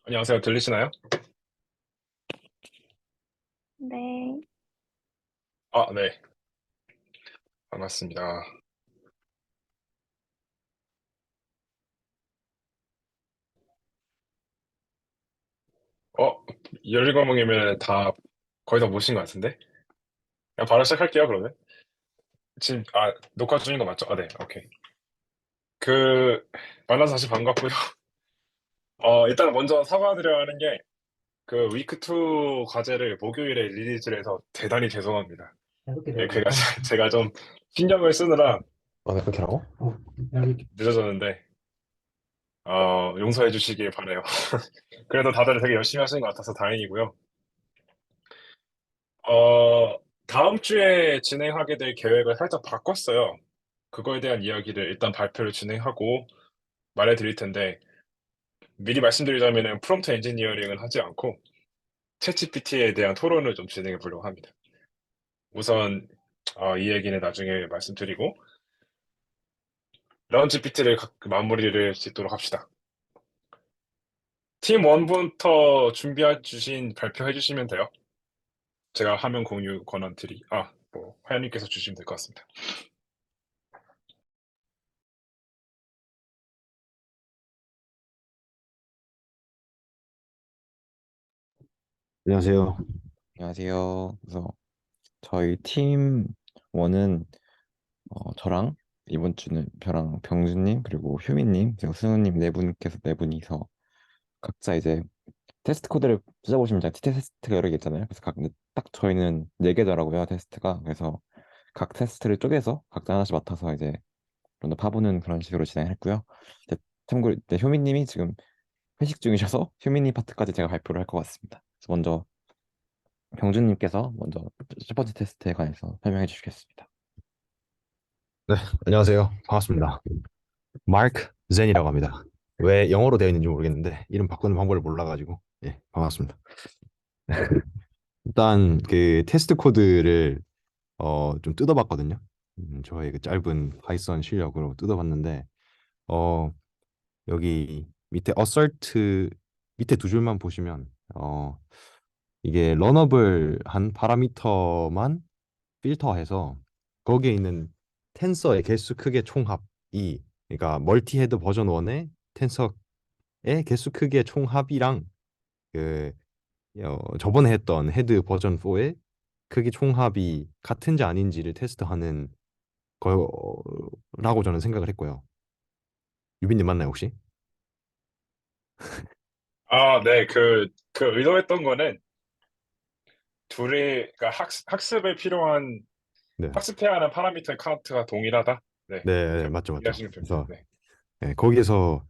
안녕하세요. 들리시나요? 네, 아, 네. 반갑습니다. 어, 17과목이면 다 거의 다 모신 것 같은데? 그냥 바로 시작할게요, 그러면. 지금, 녹화 중인 거 맞죠? 아, 네. 오케이. 그, 만나서 다시 반갑고요. 일단 먼저 사과드려야 하는 게, 위크 2 과제를 목요일에 리리즈를 해서 대단히 죄송합니다. 이렇게 예, 되면 그니까 제가 좀 신경을 쓰느라 네, 그렇게 하고? 여기 늦어졌는데, 용서해 주시길 바라요. 그래도 다들 되게 열심히 하시는 것 같아서 다행이고요. 어, 다음 주에 진행하게 될 계획을 살짝 바꿨어요. 그거에 대한 이야기를 일단 발표를 진행하고 말해드릴 텐데, 미리 말씀드리자면은 프롬프트 엔지니어링은 하지 않고 챗GPT에 대한 토론을 좀 진행해 보려고 합니다. 우선 이 얘기는 나중에 말씀드리고 라운지 PT를 마무리를 짓도록 합시다. 팀 1부터 준비해 주신 발표해 주시면 돼요. 제가 화면 공유 권한 화연님께서 주시면 될 것 같습니다. 안녕하세요. 안녕하세요. 그래서 저희 팀 원은 저랑 이번 주는 저랑 병준님 그리고 효민님 그리고 승우님 네 분이서 각자 이제 테스트 코드를 찾아보시면 이제 테스트가 여러 개 있잖아요. 그래서 딱 저희는 네 개더라고요 테스트가. 그래서 각 테스트를 쪼개서 각자 하나씩 맡아서 이제 좀 더 파보는 그런 식으로 진행했고요. 이제 참고로 이제 효민님이 지금 회식 중이셔서 효민님 파트까지 제가 발표를 할 것 같습니다. 그래서 먼저 병준님께서 먼저 첫 번째 테스트에 관해서 설명해 주시겠습니다. 네, 안녕하세요. 반갑습니다. 마크 젠이라고 합니다. 왜 영어로 되어 있는지 모르겠는데 이름 바꾸는 방법을 몰라가지고 반갑습니다. 일단 그 테스트 코드를 좀 뜯어봤거든요. 저의 그 짧은 파이썬 실력으로 뜯어봤는데 어 여기 밑에 assert 밑에 두 줄만 보시면 이게 러너블 한 파라미터만 필터해서 거기에 있는 텐서의 개수 크기의 총합이, 그러니까 멀티헤드 버전 1의 텐서의 개수 크기의 총합이랑 그 저번에 했던 헤드 버전 4의 크기 총합이 같은지 아닌지를 테스트하는 거라고 저는 생각을 했고요. 유빈님 맞나요 혹시? 네. 의도했던 거는 둘이, 그러니까 학습에 필요한, 네, 학습해야 하는 파라미터의 카운트가 동일하다? 네. 네, 그렇게 맞죠, 맞죠. 이해하시면 됩니다. 그래서 네. 거기에서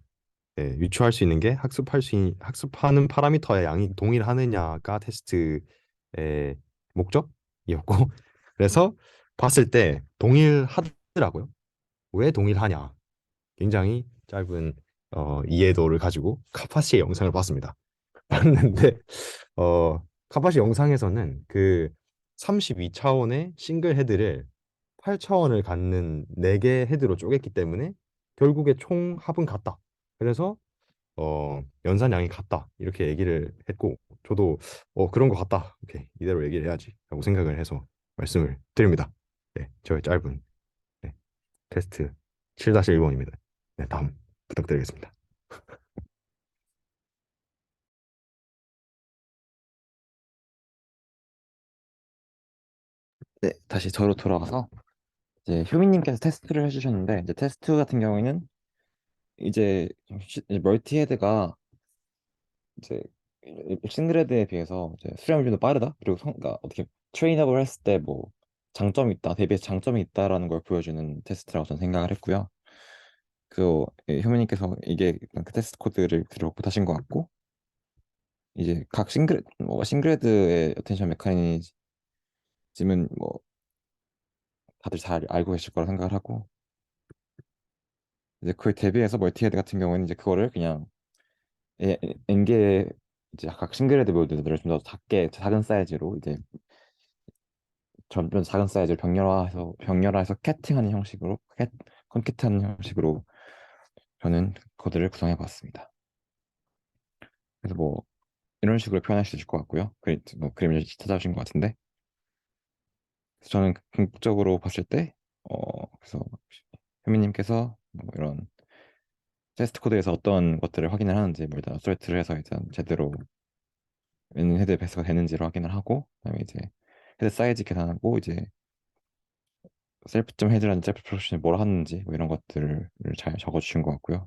유추할 수 있는 게 학습하는 파라미터의 양이 동일하느냐가 테스트의 목적이었고 그래서 봤을 때 동일하더라고요. 왜 동일하냐? 굉장히 짧은 이해도를 가지고 카파시의 영상을 봤습니다. 봤는데 카파시 영상에서는 그 32차원의 싱글 헤드를 8차원을 갖는 4개 헤드로 쪼갰기 때문에 결국에 총 합은 같다. 그래서 연산량이 같다 이렇게 얘기를 했고 저도 그런 거 같다 오케이 이대로 얘기를 해야지 라고 생각을 해서 말씀을 드립니다. 네, 저의 짧은 테스트 7-1번입니다. 네, 다음 부탁드리겠습니다. 네, 다시 저로 돌아가서 이제 효민님께서 테스트를 해주셨는데 이제 테스트 같은 경우에는 이제 멀티헤드가 이제 싱글헤드에 비해서 이제 수렴이 좀 더 빠르다. 그리고 그러니까 어떻게 트레이너블 했을 때 뭐 장점이 있다, 대비해서 장점이 있다라는 걸 보여주는 테스트라고 저는 생각을 했고요. 그 효민님께서 이게 그 테스트 코드를 그대로 못하신 것 같고 이제 각 싱글헤드의 어텐션 메커니즘은 뭐 다들 잘 알고 계실 거라 생각을 하고 이제 그에 대비해서 멀티헤드 같은 경우에는 이제 그거를 그냥 N개 이제 각 싱글헤드 모드들을 좀 더 작은 사이즈로 이제 점점 작은 사이즈를 병렬화해서 캐팅하는 형식으로 컨캐트하는 형식으로 저는 코드를 구성해 봤습니다. 그래서 뭐 이런 식으로 표현할 수 있을 것 같고요. 뭐 그림을 찾아주신 것 같은데, 그래서 저는 궁극적으로 봤을 때, 그래서 효민님께서 뭐 이런 테스트 코드에서 어떤 것들을 확인을 하는지, 뭐 일단 솔트를 해서 일단 제대로 헤드 배스가 되는지를 확인을 하고, 그다음에 이제 헤드 사이즈 계산하고, 이제 셀프 점 헤드라는 셀프 프로젝션이 뭘 하는지 뭐 이런 것들을 잘 적어주신 것 같고요.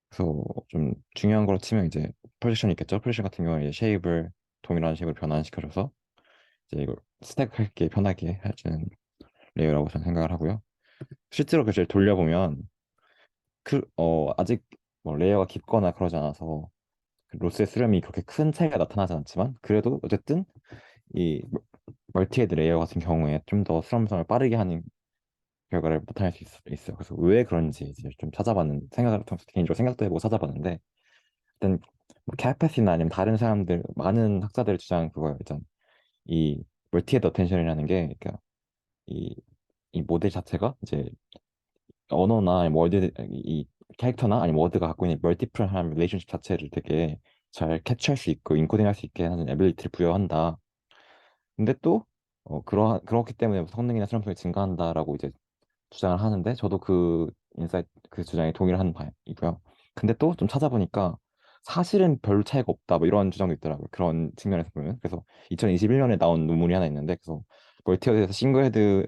그래서 좀 중요한 거로 치면 이제 프로젝션이 있겠죠. 프로젝션 같은 경우는 이제 쉐입을 동일한 쉐입으로 변환시켜줘서 이제 이걸 스택할게 편하게 해주는 레이어라고 저는 생각을 하고요. 실제로 그걸 돌려보면 아직 뭐 레이어가 깊거나 그러지 않아서 그 로스의 수렴이 그렇게 큰 차이가 나타나지 않지만, 그래도 어쨌든 이 멀티헤드 레이어 같은 경우에 좀 더 수렴성을 빠르게 하는 결과를 나타낼 수 있어요. 그래서 왜 그런지 이제 좀 개인적으로 생각도 해보고 찾아봤는데, 일단 뭐 캐파시나 아니면 다른 사람들 많은 학자들의 주장은 그거예요. 일단 이 멀티헤드 어텐션이라는 게, 그러니까 이, 이 모델 자체가 이제 언어나 아니면 워드, 이 캐릭터나 아니면 워드가 갖고 있는 멀티플한 릴레이션십 자체를 되게 잘 캡처할 수 있고 인코딩할 수 있게 하는 에빌리티를 부여한다. 근데 또 그렇기 때문에 성능이나 실험성이 증가한다라고 이제 주장을 하는데, 저도 그 주장에 동의를 하는 바이고요. 근데 또 좀 찾아보니까 사실은 별 차이가 없다, 뭐 이런 주장도 있더라고요. 그런 측면에서 보면. 그래서 2021년에 나온 논문이 하나 있는데, 그래서 멀티헤드에서 싱글헤드의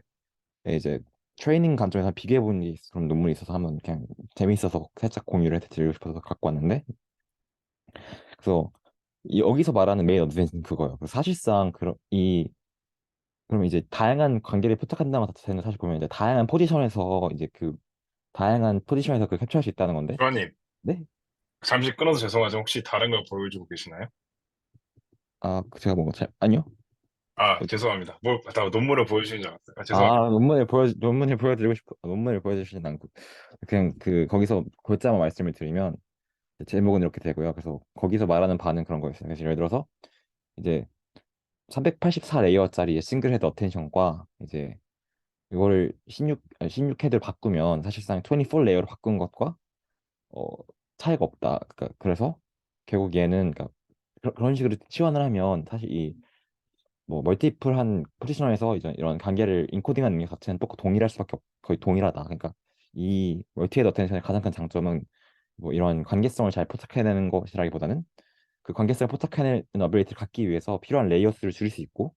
이제 트레이닝 관점에서 비교해 본 게 그런 논문이 있어서 한번 그냥 재미있어서 살짝 공유를 해드리고 싶어서 갖고 왔는데, 그래서 여기서 말하는 메인 어드밴스는 그거예요. 사실상 그럼 이제 다양한 관계를 포착한다는 것 자체는 사실 보면 이제 다양한 포지션에서 그 캡처할 수 있다는 건데. 주원님, 네? 잠시 끊어서 죄송하지만 혹시 다른 걸 보여주고 계시나요? 제가 아니요. 아, 어, 죄송합니다. 다 논문을 보여주신 줄 알았어요. 아, 죄송합니다. 논문을 보여주시진 않고, 그냥 거기서 골자만 말씀을 드리면, 제목은 이렇게 되고요. 그래서 거기서 말하는 바는 그런 거였어요. 그래서 예를 들어서 이제 384 레이어짜리 싱글 헤드 어텐션과 이제 이거를 16 헤드를 바꾸면 사실상 24 레이어로 바꾼 것과 어, 차이가 없다. 그래서 결국 얘는, 그러니까 그런 식으로 치환을 하면 사실 이 뭐 멀티플한 포지셔널에서 이제 이런 관계를 인코딩하는 능력 자체는 똑같 동일할 수밖에 거의 동일하다. 그러니까 이 멀티헤드 어텐션의 가장 큰 장점은 뭐 이런 관계성을 잘 포착해내는 것이라기보다는 그 관계성을 포착해내는 어빌리티를 갖기 위해서 필요한 레이어 수를 줄일 수 있고,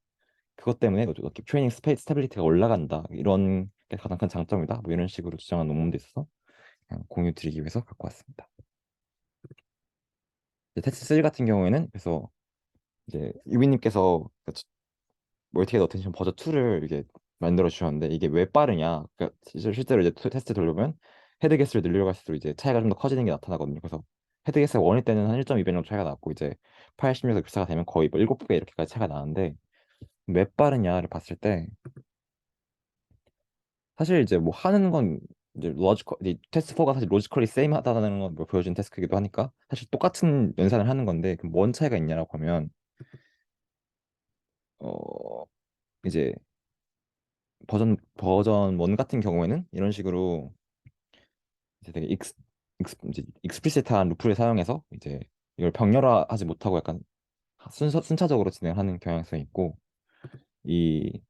그것 때문에 어떻게 트레이닝 스태빌리티가 올라간다, 이런 게 가장 큰 장점이다, 뭐 이런 식으로 주장한 논문도 있어서 그냥 공유 드리기 위해서 갖고 왔습니다. 테스트 3 같은 경우에는 그래서 이제 유빈님께서 멀티헤드 어텐션 버전 2를 이게 만들어 주셨는데, 이게 왜 빠르냐? 그러니까 실제로 이제 테스트 돌려보면 헤드 개수를 늘려 갈수록 이제 차이가 좀 더 커지는 게 나타나거든요. 그래서 헤드 개수가 1일 때는 한 1.2배 정도 차이가 났고, 이제 80에서 교차가 되면 거의 뭐 7배 이렇게까지 차이가 나는데, 왜 빠르냐를 봤을 때 사실 이제 뭐 하는 건 이제 테스트 4가 사실 로지컬리 세임하다는 걸 보여준 테스트이기도 하니까 사실 똑같은 연산을 하는 건데, 그럼 뭔 차이가 있냐라고 하면 어 이제 버전 1 같은 경우에는 이런 식으로 이제 되게 이제 익스플리시트한 루프를 사용해서 이제 이걸 병렬화하지 못하고 약간 순차적으로 진행하는 경향성이 있고, 이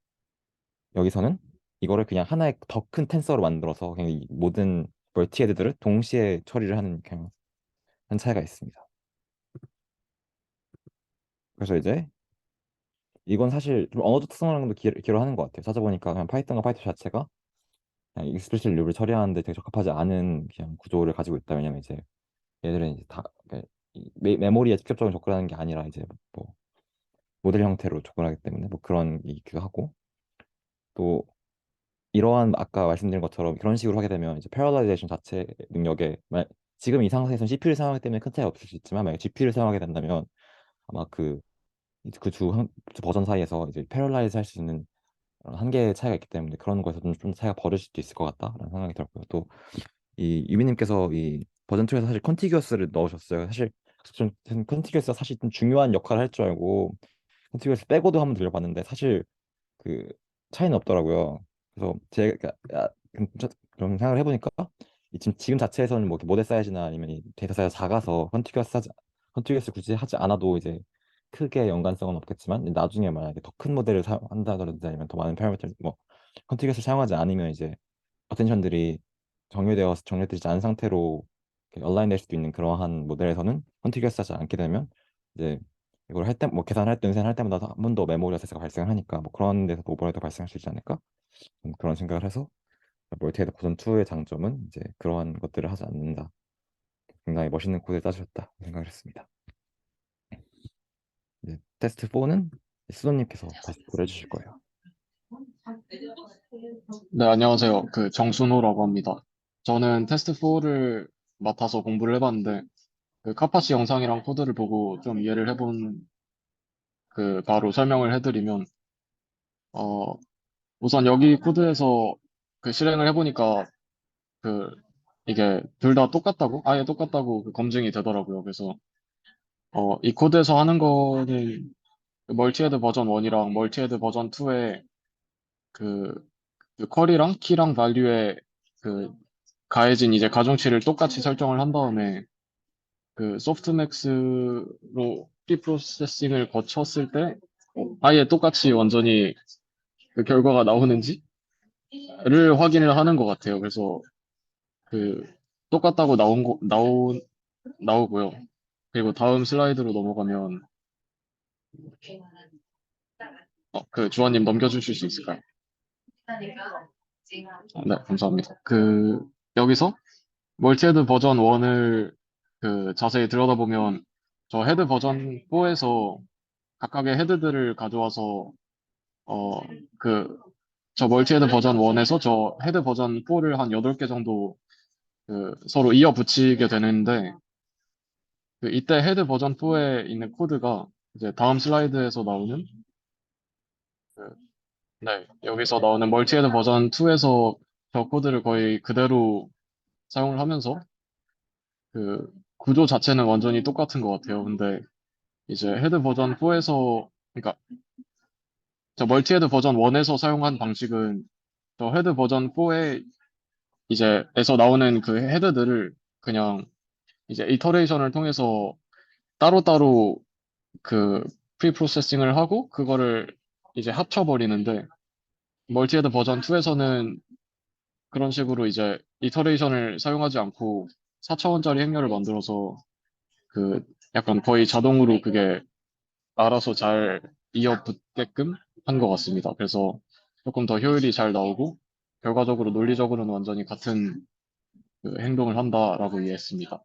여기서는 이거를 그냥 하나의 더 큰 텐서로 만들어서 그냥 이 모든 멀티헤드들을 동시에 처리를 하는 한 차이가 있습니다. 그래서 이제 이건 사실 좀 언어적 특성이랑도 기여하는 것 같아요. 찾아보니까 그냥 파이썬과 파이썬 자체가 그냥 익스플리시트 류를 처리하는데 되게 적합하지 않은 그냥 구조를 가지고 있다. 왜냐면 이제 얘들은 이제 다 그러니까 이 메모리에 직접적으로 접근하는 게 아니라 이제 뭐 모델 형태로 접근하기 때문에 뭐 그런 이기도 하고, 또 이러한 아까 말씀드린 것처럼 그런 식으로 하게 되면 이제 패러라이제이션 자체 능력에 지금 이 상황에서는 CPU를 사용하기 때문에 큰 차이가 없을 수 있지만, 만약 GPU를 사용하게 된다면 아마 두 버전 사이에서 이제 패러라이즈 할 수 있는 한계의 차이가 있기 때문에 그런 거에서 좀 차이가 벌어질 수도 있을 것 같다라는 생각이 들었고요. 또 이 유미님께서 이 버전 2에서 사실 컨티기어스를 넣으셨어요. 사실 좀 컨티기어스가 사실 좀 중요한 역할을 할 줄 알고 컨티기어스 빼고도 한번 들려봤는데, 사실 그 차이는 없더라고요. 그래서 제가 좀 생각을 해보니까 지금 자체에서는 뭐 이렇게 모델 사이즈나 아니면 이 데이터 사이즈가 작아서 컨티기어스 컨티뉴어스 굳이 하지 않아도 이제 크게 연관성은 없겠지만 나중에 만약에 더 큰 모델을 사용한다든지 아니면 더 많은 파라미터 뭐 컨티뉴어스 사용하지 않으면 이제 어텐션들이 정렬되지 않은 상태로 얼라인 될 수도 있는 그러한 모델에서는 컨티뉴어스 하지 않게 되면 이제 이걸 할 때 뭐 계산할 때 연산할 때마다 한 번 더 메모리 어세스가 발생하니까 뭐 그런 데서 오버헤드 발생할 수 있지 않을까 그런 생각을 해서 멀티헤드 버전 2의 장점은 이제 그러한 것들을 하지 않는다. 굉장히 멋있는 코드를 짜주셨다 생각을 했습니다. 이제 테스트 4는 수도님께서 다시 보여주실 거예요. 네, 안녕하세요. 정순호라고 합니다. 저는 테스트 4를 맡아서 공부를 해봤는데, 카파시 영상이랑 코드를 보고 좀 이해를 해본, 바로 설명을 해드리면, 어, 우선 여기 코드에서 실행을 해보니까, 그, 이게 둘 다 똑같다고? 아예 똑같다고 검증이 되더라고요. 그래서, 이 코드에서 하는 거는 멀티헤드 버전 1이랑 멀티헤드 버전 2에 그, 쿼리랑 키랑 밸류에 그 가해진 이제 가중치를 똑같이 설정을 한 다음에 소프트맥스로 프리프로세싱을 거쳤을 때 아예 똑같이 완전히 그 결과가 나오는지를 확인을 하는 것 같아요. 그래서 그 똑같다고 나오고요. 그리고 다음 슬라이드로 넘어가면 주원님 넘겨주실 수 있을까요? 네, 감사합니다. 여기서 멀티헤드 버전 1을 자세히 들여다보면 저 헤드 버전 4에서 각각의 헤드들을 가져와서 어, 그, 저 멀티헤드 버전 1에서 저 헤드 버전 4를 한 8개 정도 서로 이어 붙이게 되는데 이때 헤드 버전 4에 있는 코드가 이제 다음 슬라이드에서 나오는 그, 네, 여기서 나오는 멀티헤드 버전 2에서 저 코드를 거의 그대로 사용을 하면서 구조 자체는 완전히 똑같은 것 같아요. 근데 이제 헤드 버전 4에서 그러니까 저 멀티헤드 버전 1에서 사용한 방식은 저 헤드 버전 4에 이제 에서 나오는 헤드들을 그냥 이제 이터레이션을 통해서 따로따로 그 프리프로세싱을 하고 그거를 이제 합쳐버리는데 멀티헤드 버전 2에서는 그런 식으로 이제 이터레이션을 사용하지 않고 4차원짜리 행렬을 만들어서 약간 거의 자동으로 그게 알아서 잘 이어붙게끔 한 것 같습니다. 그래서 조금 더 효율이 잘 나오고 결과적으로 논리적으로는 완전히 같은 행동을 한다라고 이해했습니다.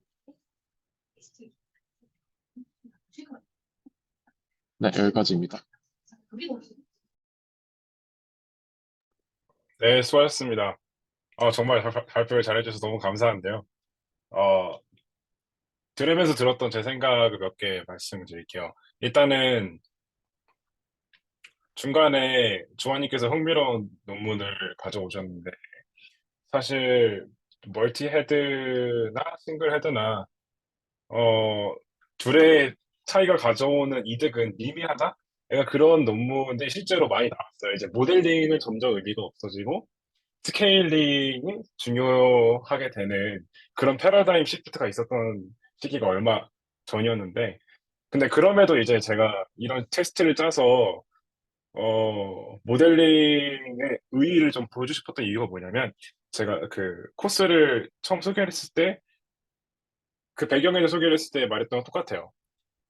네, 여기까지입니다. 네, 수고하셨습니다. 정말 발표를 잘해주셔서 너무 감사한데요. 어, 들으면서 들었던 제 생각을 몇 개 말씀을 드릴게요. 일단은 중간에 주환님께서 흥미로운 논문을 가져오셨는데, 사실 멀티 헤드나 싱글 헤드나 둘의 차이가 가져오는 이득은 미미하다? 약간 그런 논문들이 실제로 많이 나왔어요. 이제 모델링은 점점 의미가 없어지고 스케일링이 중요하게 되는 그런 패러다임 시프트가 있었던 시기가 얼마 전이었는데, 근데 그럼에도 이제 제가 이런 테스트를 짜서 모델링의 의의를 좀 보여주고 싶었던 이유가 뭐냐면, 제가 코스를 처음 소개를 했을 때, 그 배경에서 소개를 했을 때 말했던 건 똑같아요.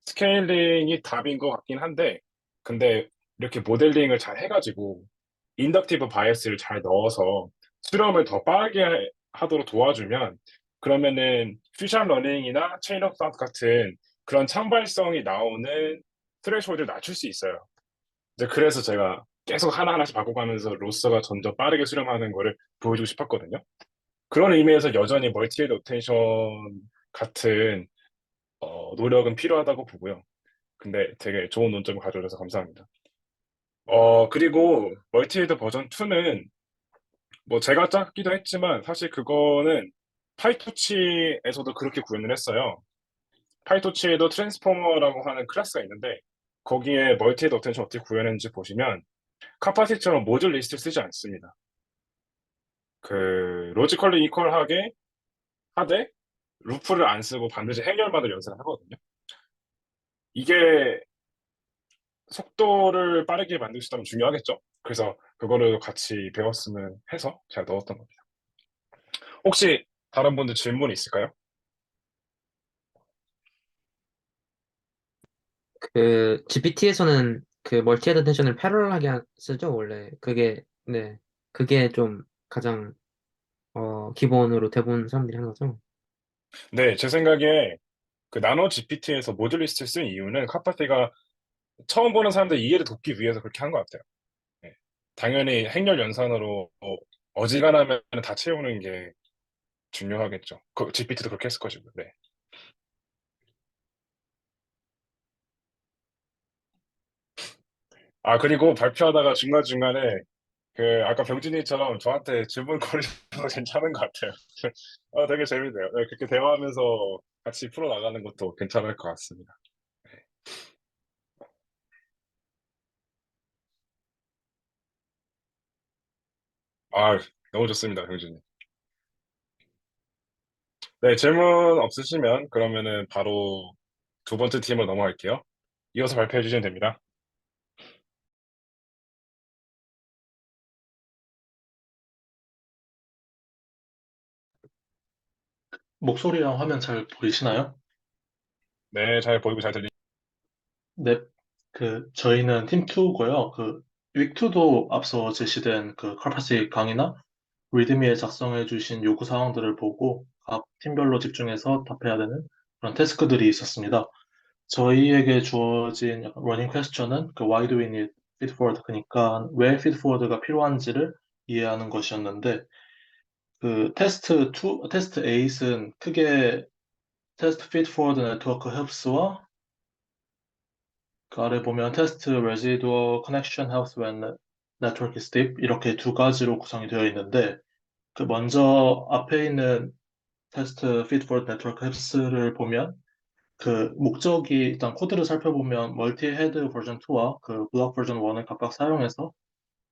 스케일링이 답인 것 같긴 한데, 근데 이렇게 모델링을 잘 해가지고, 인덕티브 바이어스를 잘 넣어서 수렴을 더 빠르게 하도록 도와주면, 그러면은 퓨전 러닝이나 체인 오브 사 같은 그런 창발성이 나오는 스레시홀드를 낮출 수 있어요. 이제 그래서 제가 계속 하나하나씩 바꿔가면서 로스가 점점 빠르게 수렴하는 거를 보여주고 싶었거든요. 그런 의미에서 여전히 멀티헤드 오텐션 같은 노력은 필요하다고 보고요. 근데 되게 좋은 논점을 가져오셔서 감사합니다. 그리고 멀티헤드 버전 2는 뭐 제가 짰기도 했지만 사실 그거는 파이토치에서도 그렇게 구현을 했어요. 파이토치에도 트랜스포머라고 하는 클래스가 있는데 거기에 멀티헤드 어텐션 어떻게 구현했는지 보시면 카파시티처럼 모듈 리스트를 쓰지 않습니다. 로지컬리 이퀄하게 하되 루프를 안 쓰고 반드시 해결만을 연산을 하거든요. 이게 속도를 빠르게 만들 수 있다면 중요하겠죠? 그래서 그거를 같이 배웠으면 해서 제가 넣었던 겁니다. 혹시 다른 분들 질문 있을까요? 그 GPT에서는 그 멀티 애드텐션을 패러럴하게 쓰죠, 원래. 네. 그게 좀 가장 기본으로 대부분 사람들이 하는 거죠. 네, 제 생각에 그 나노 GPT에서 모듈리스트를 쓴 이유는 카파세가 처음 보는 사람들 이해를 돕기 위해서 그렇게 한 것 같아요. 네. 당연히 행렬 연산으로 어지간하면 다 채우는 게 중요하겠죠. 그 GPT도 그렇게 했을 것이고. 네. 아, 그리고 발표하다가 중간중간에 그 아까 병진이처럼 저한테 질문 걸으셔도 괜찮은 것 같아요. 되게 재밌네요. 네, 그렇게 대화하면서 같이 풀어나가는 것도 괜찮을 것 같습니다. 아, 너무 좋습니다, 병진이. 네, 질문 없으시면 그러면은 바로 두 번째 팀으로 넘어갈게요. 이어서 발표해 주시면 됩니다. 목소리랑 화면 잘 보이시나요? 네, 잘 보이고 잘 네, 저희는 팀 2고요. 윅 2도 앞서 제시된 칼파시 강의나 리드미에 작성해 주신 요구 사항들을 보고 각 팀별로 집중해서 답해야 되는 그런 태스크들이 있었습니다. 저희에게 주어진 약간 러닝 퀘스천은 Why do we need feedforward? 그러니까 왜 feedforward가 필요한지를 이해하는 것이었는데 테스트 8은 크게 테스트 feedforward 네트워크 헬스와 그 아래 보면 테스트 residual connection health when network is deep 이렇게 두 가지로 구성이 되어 있는데 먼저 앞에 있는 테스트 feedforward network health를 보면 목적이 일단 코드를 살펴보면 멀티 헤드 버전 2와 블록 버전 1을 각각 사용해서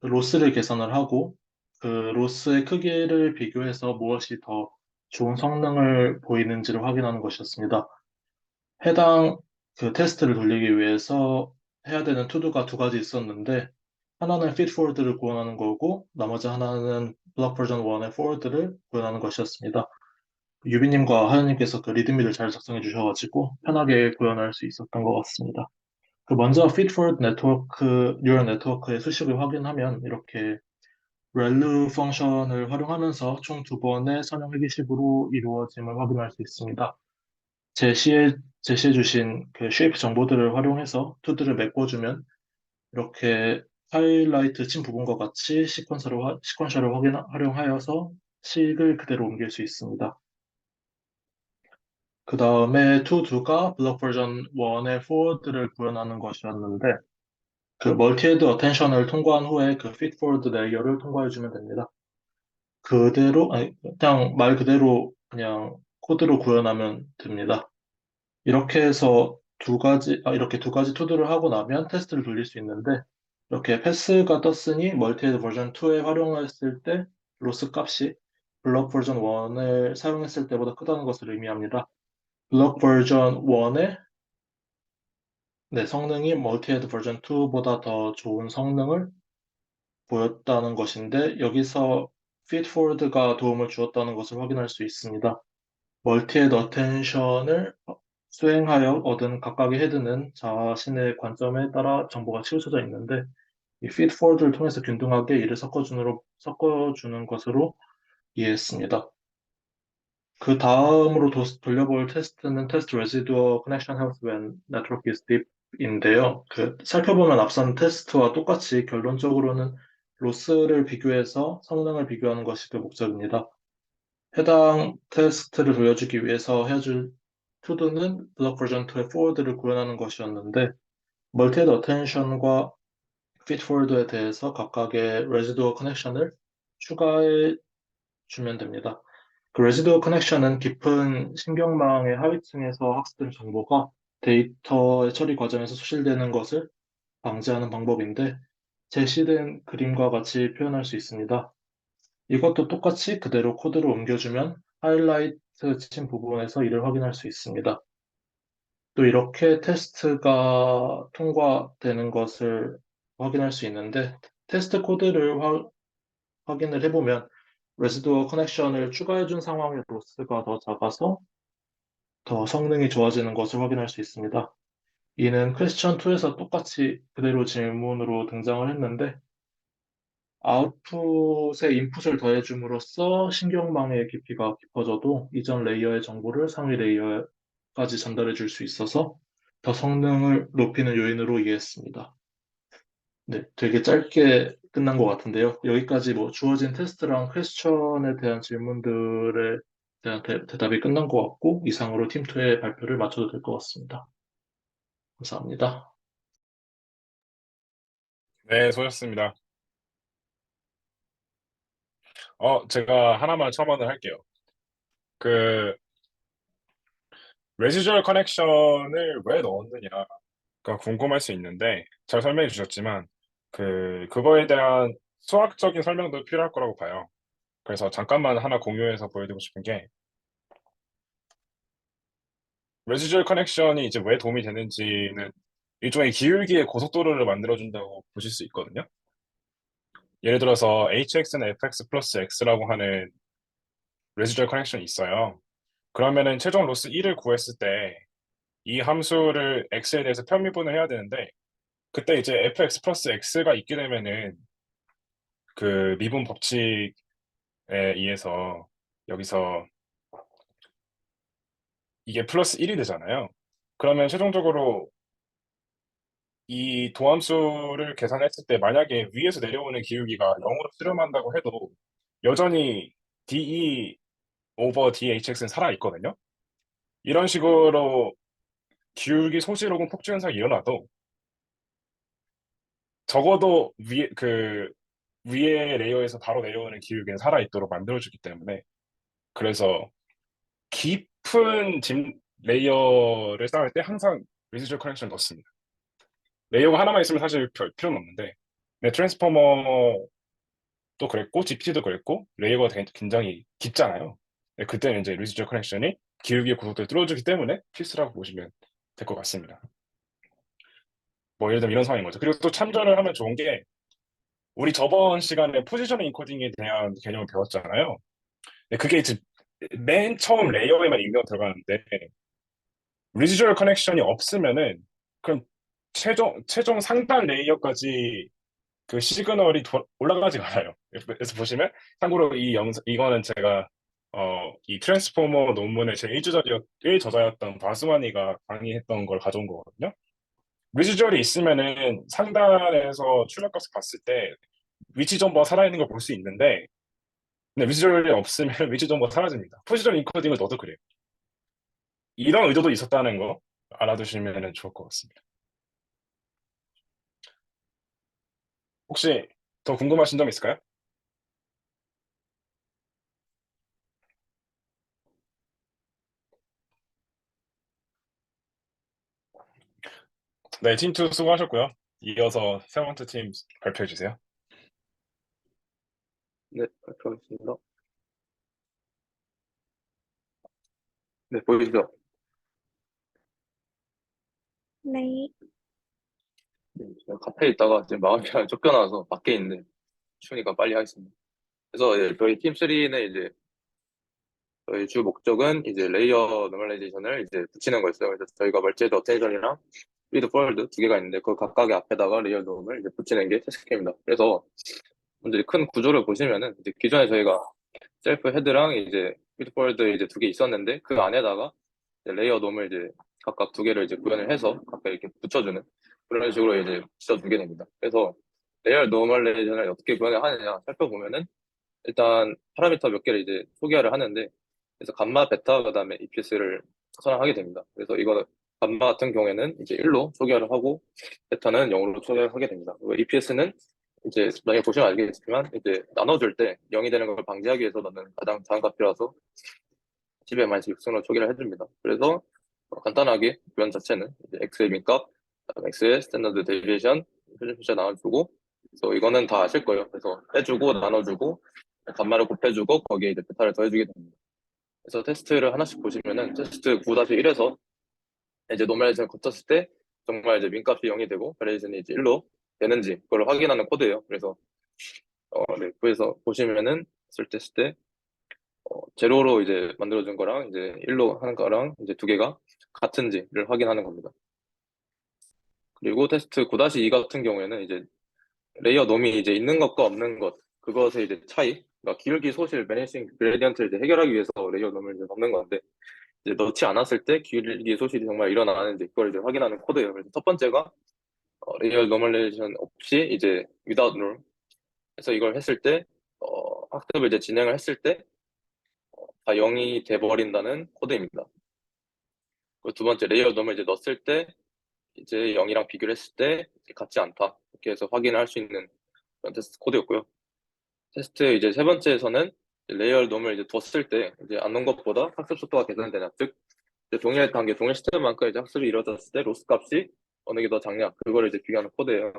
로스를 계산을 하고 로스의 크기를 비교해서 무엇이 더 좋은 성능을 보이는지를 확인하는 것이었습니다. 해당 테스트를 돌리기 위해서 해야 되는 투두가 두 가지 있었는데 하나는 feed forward를 구현하는 거고 나머지 하나는 block version 1의 forward를 구현하는 것이었습니다. 유비님과 하연님께서 리드미를 잘 작성해 주셔가지고 편하게 구현할 수 있었던 것 같습니다. 먼저 feed forward 네트워크, 뉴럴 네트워크의 수식을 확인하면 이렇게 relu 펑션을 활용하면서 총 두 번의 선형 회귀식으로 이루어짐을 확인할 수 있습니다. 제시해 주신 쉐이프 정보들을 활용해서 투드를 메꿔주면 이렇게 하이라이트 친 부분과 같이 시퀀셜을 활용하여서 식을 그대로 옮길 수 있습니다. 그 다음에 투두가 블록 버전 1의 포워드를 구현하는 것이었는데 멀티헤드 어텐션을 통과한 후에 feed forward 레이어를 통과해주면 됩니다. 그냥 말 그대로 그냥 코드로 구현하면 됩니다. 이렇게 해서 이렇게 두 가지 투두를 하고 나면 테스트를 돌릴 수 있는데, 이렇게 패스가 떴으니 멀티헤드 버전 2에 활용했을 때 로스 값이 블록 버전 1을 사용했을 때보다 크다는 것을 의미합니다. 블록 버전 1의 성능이 멀티헤드 버전 2보다 더 좋은 성능을 보였다는 것인데, 여기서 feedforward가 도움을 주었다는 것을 확인할 수 있습니다. 멀티헤드 어텐션을 수행하여 얻은 각각의 헤드는 자신의 관점에 따라 정보가 치우쳐져 있는데 이 feedforward를 통해서 균등하게 이를 섞어주는 것으로 이해했습니다. 그 다음으로 돌려볼 테스트는 테스트 residual connection health when network is deep 인데요. 살펴보면 앞선 테스트와 똑같이 결론적으로는 로스를 비교해서 성능을 비교하는 것이 목적입니다. 해당 테스트를 보여주기 위해서 해줄 투두는 블록 버전 2의 forward를 구현하는 것이었는데 멀티헤드 어텐션과 feed forward에 대해서 각각의 residual connection을 추가해 주면 됩니다. residual connection은 깊은 신경망의 하위층에서 학습된 정보가 데이터의 처리 과정에서 소실되는 것을 방지하는 방법인데 제시된 그림과 같이 표현할 수 있습니다. 이것도 똑같이 그대로 코드로 옮겨주면 하이라이트 친 부분에서 이를 확인할 수 있습니다. 또 이렇게 테스트가 통과되는 것을 확인할 수 있는데 테스트 코드를 확인을 해보면 레지두어 커넥션을 추가해준 상황의 로스가 더 작아서 더 성능이 좋아지는 것을 확인할 수 있습니다. 이는 퀘스천 2에서 똑같이 그대로 질문으로 등장을 했는데 아웃풋에 인풋을 더해줌으로써 신경망의 깊이가 깊어져도 이전 레이어의 정보를 상위 레이어까지 전달해 줄 수 있어서 더 성능을 높이는 요인으로 이해했습니다. 네, 되게 짧게 끝난 것 같은데요. 여기까지 뭐 주어진 테스트랑 퀘스천에 대한 질문들에 대한 대답이 끝난 것 같고 이상으로 팀2의 발표를 마쳐도 될 것 같습니다. 감사합니다. 네, 수고하셨습니다. 제가 하나만 첨언을 할게요. 그 레지듀얼 커넥션을 왜 넣었느냐가 궁금할 수 있는데 잘 설명해 주셨지만 그거에 대한 수학적인 설명도 필요할 거라고 봐요. 그래서 잠깐만 하나 공유해서 보여드리고 싶은 게 레지듀얼 커넥션이 이제 왜 도움이 되는지는 일종의 기울기의 고속도로를 만들어준다고 보실 수 있거든요. 예를 들어서 hx는 fx 플러스 x라고 하는 레지듀얼 커넥션이 있어요. 그러면은 최종 로스 1을 구했을 때 이 함수를 x에 대해서 편미분을 해야 되는데 그때 이제 fx 플러스 x가 있게 되면은 그 미분 법칙에 의해서 여기서 이게 플러스 1이 되잖아요. 그러면 최종적으로 이 도함수를 계산했을 때 만약에 위에서 내려오는 기울기가 0으로 수렴한다고 해도 여전히 dE 오버 dHx는 살아있거든요. 이런 식으로 기울기 소실 혹은 폭주 현상이 일어나도 적어도 위에 레이어에서 바로 내려오는 기울기는 살아있도록 만들어주기 때문에 그래서 깊은 집 레이어를 쌓을 때 항상 리지컬 커넥션 넣습니다. 레이어가 하나만 있으면 사실 별 필요는 없는데 트랜스포머도 그랬고 GPT도 그랬고 레이어가 굉장히 깊잖아요. 그때는 이제 리지컬 커넥션이 기울기의 구속도를 뚫어주기 때문에 필수라고 보시면 될 것 같습니다. 뭐 예를 들면 이런 상황인 거죠. 그리고 또 참조를 하면 좋은 게 우리 저번 시간에 포지셔닝 인코딩에 대한 개념을 배웠잖아요. 근데 그게 이제 맨 처음 레이어에만 입력 들어가는데 리지듀얼 커넥션이 없으면은 그럼 최종 상단 레이어까지 그 시그널이 올라가지가 않아요. 그래서 보시면 참고로 이거는 제가 이 트랜스포머 논문의 제 1저자였던 바스와니가 강의했던 걸 가져온 거거든요. 리지듀얼이 있으면은 상단에서 출력값을 봤을 때 위치 정보가 살아있는 걸 볼 수 있는데 근데 위치절이 없으면 위치 정보가 사라집니다. 포지션 인코딩을 넣어도 그래요. 이런 의도도 있었다는 거 알아두시면 좋을 것 같습니다. 혹시 더 궁금하신 점 있을까요? 네, 팀2 수고하셨고요. 이어서 세 번째 팀 발표해 주세요. 네, 발표하겠습니다. 네, 보이시죠? 네. 네, 제가 카페에 있다가 지금 마음이 쫓겨나서 밖에 있는데 추우니까 빨리 하겠습니다. 그래서 저희 팀3는 이제 저희 주 목적은 이제 레이어 노멀라이제이션을 이제 붙이는 거였어요. 그래서 저희가 멀티헤드 어텐션이랑 리드 포월드 두 개가 있는데 그 각각의 앞에다가 레이어 노멀을 이제 붙이는 게 테스트입니다. 그래서 먼저 큰 구조를 보시면은 이제 기존에 저희가 셀프 헤드랑 이제 리드 포월드 이제 두 개 있었는데 그 안에다가 이제 레이어 놈을 이제 각각 두 개를 이제 구현을 해서 각각 이렇게 붙여주는 그런 식으로 이제 붙여주게 됩니다. 그래서 레이어 노멀레이션을 어떻게 구현을 하느냐 살펴보면은 일단 파라미터 몇 개를 이제 소개를 하는데 그래서 감마, 베타, 그다음에 EPS를 선언하게 됩니다. 그래서 이거 감마 같은 경우에는 이제 1로 소개를 하고 베타는 0으로 소개를 하게 됩니다. 그리고 EPS는 이제 나중에 보시면 알겠지만 이제 나눠줄 때 0이 되는 걸 방지하기 위해서 넣는 가장 작은 값이라서 10의 마이너스 6승으로 초기를 해줍니다. 그래서 간단하게 구현 자체는 이제 x의 민값, 그다음에 x의 스탠더드 데비에이션, 표준 나눠주고 그래서 이거는 다 아실 거예요. 그래서 빼주고 나눠주고 감마를 곱해주고 거기에 이제 베타를 더해주게 됩니다. 그래서 테스트를 하나씩 보시면은 테스트 9-1에서 이제 노멀레이션을 거쳤을 때 정말 이제 민값이 0이 되고 밸리데이션이 이제 1로 되는지 그걸 확인하는 코드예요. 그래서 네, 그래서 보시면은 쓸 때 제로로 이제 만들어준 거랑 이제 1로 하는 거랑 이제 두 개가 같은지를 확인하는 겁니다. 그리고 테스트 9-2 같은 경우에는 이제 레이어 놈이 이제 있는 것과 없는 것 그것의 이제 차이, 그러니까 기울기, 소실, 베니싱 그레디언트를 이제 해결하기 위해서 레이어 놈을 이제 넣는 건데 이제 넣지 않았을 때 기울기, 소실이 정말 일어나는지 그걸 이제 확인하는 코드예요. 그래서 첫 번째가 레이어 노멀레이션 없이 이제 without norm. 그래서 이걸 했을 때 학습을 이제 진행을 했을 때 다 0이 돼버린다는 코드입니다. 그리고 두 번째 레이어 놈을 이제 넣었을 때 이제 0이랑 비교를 했을 때 같지 않다. 이렇게 해서 확인을 할 수 있는 그런 테스트 코드였고요. 테스트 이제 세 번째에서는 레이어 놈을 이제 뒀을 때 이제 안 놓은 것보다 학습 속도가 개선되냐, 즉 이제 동일 단계, 동일 시스템만큼 이제 학습이 이루어졌을 때 로스 값이 어느 게 더 작냐, 그거를 이제 비교하는 코드예요.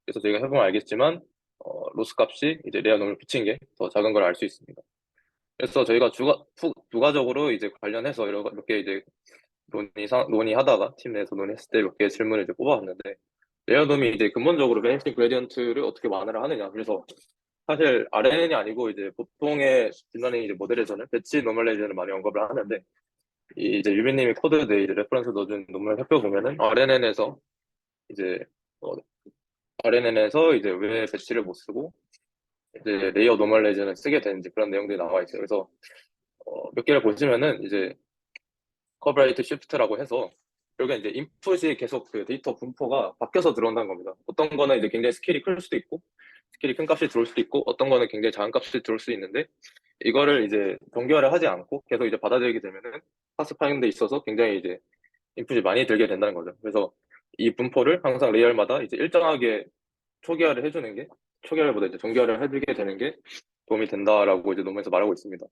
그래서 저희가 해보면 알겠지만 로스 값이 이제 레이어 놈을 붙인 게 더 작은 걸 알 수 있습니다. 그래서 저희가 부가적으로 이제 관련해서 몇 개 이제 논의하다가 팀 내에서 논의했을 때 몇 개의 질문을 이제 뽑아봤는데 레어돔이 이제 근본적으로 베네핏 그레디언트를 어떻게 만회를 하느냐. 그래서 사실 RNN이 아니고 이제 보통의 딥러닝 이제 모델에서는 배치 노멀레이션을 많이 언급을 하는데 이제 유빈님이 코드에 이제 레퍼런스 넣어준 논문을 살펴보면은 이제 어, RNN에서 이제 왜 배치를 못 쓰고 이제 레이어 노멀레이션을 쓰게 되는지 그런 내용들이 나와 있어요. 그래서 몇 개를 보시면은 이제 커버레이트 시프트라고 해서 결국엔 이제 인풋이 계속 그 데이터 분포가 바뀌어서 들어온다는 겁니다. 어떤 거는 이제 굉장히 스케일이 클 수도 있고 스케일이 큰 값이 들어올 수도 있고 어떤 거는 굉장히 작은 값이 들어올 수 있는데 이거를 이제 동기화를 하지 않고 계속 이제 받아들이게 되면은 학습하는 데 있어서 굉장히 이제 인풋이 많이 들게 된다는 거죠. 그래서 이 분포를 항상 레이얼마다 이제 일정하게 초기화를 해주는 게 초기화보다 이제 정기화를 해주게 되는 게 도움이 된다라고 이제 논문에서 말하고 있습니다.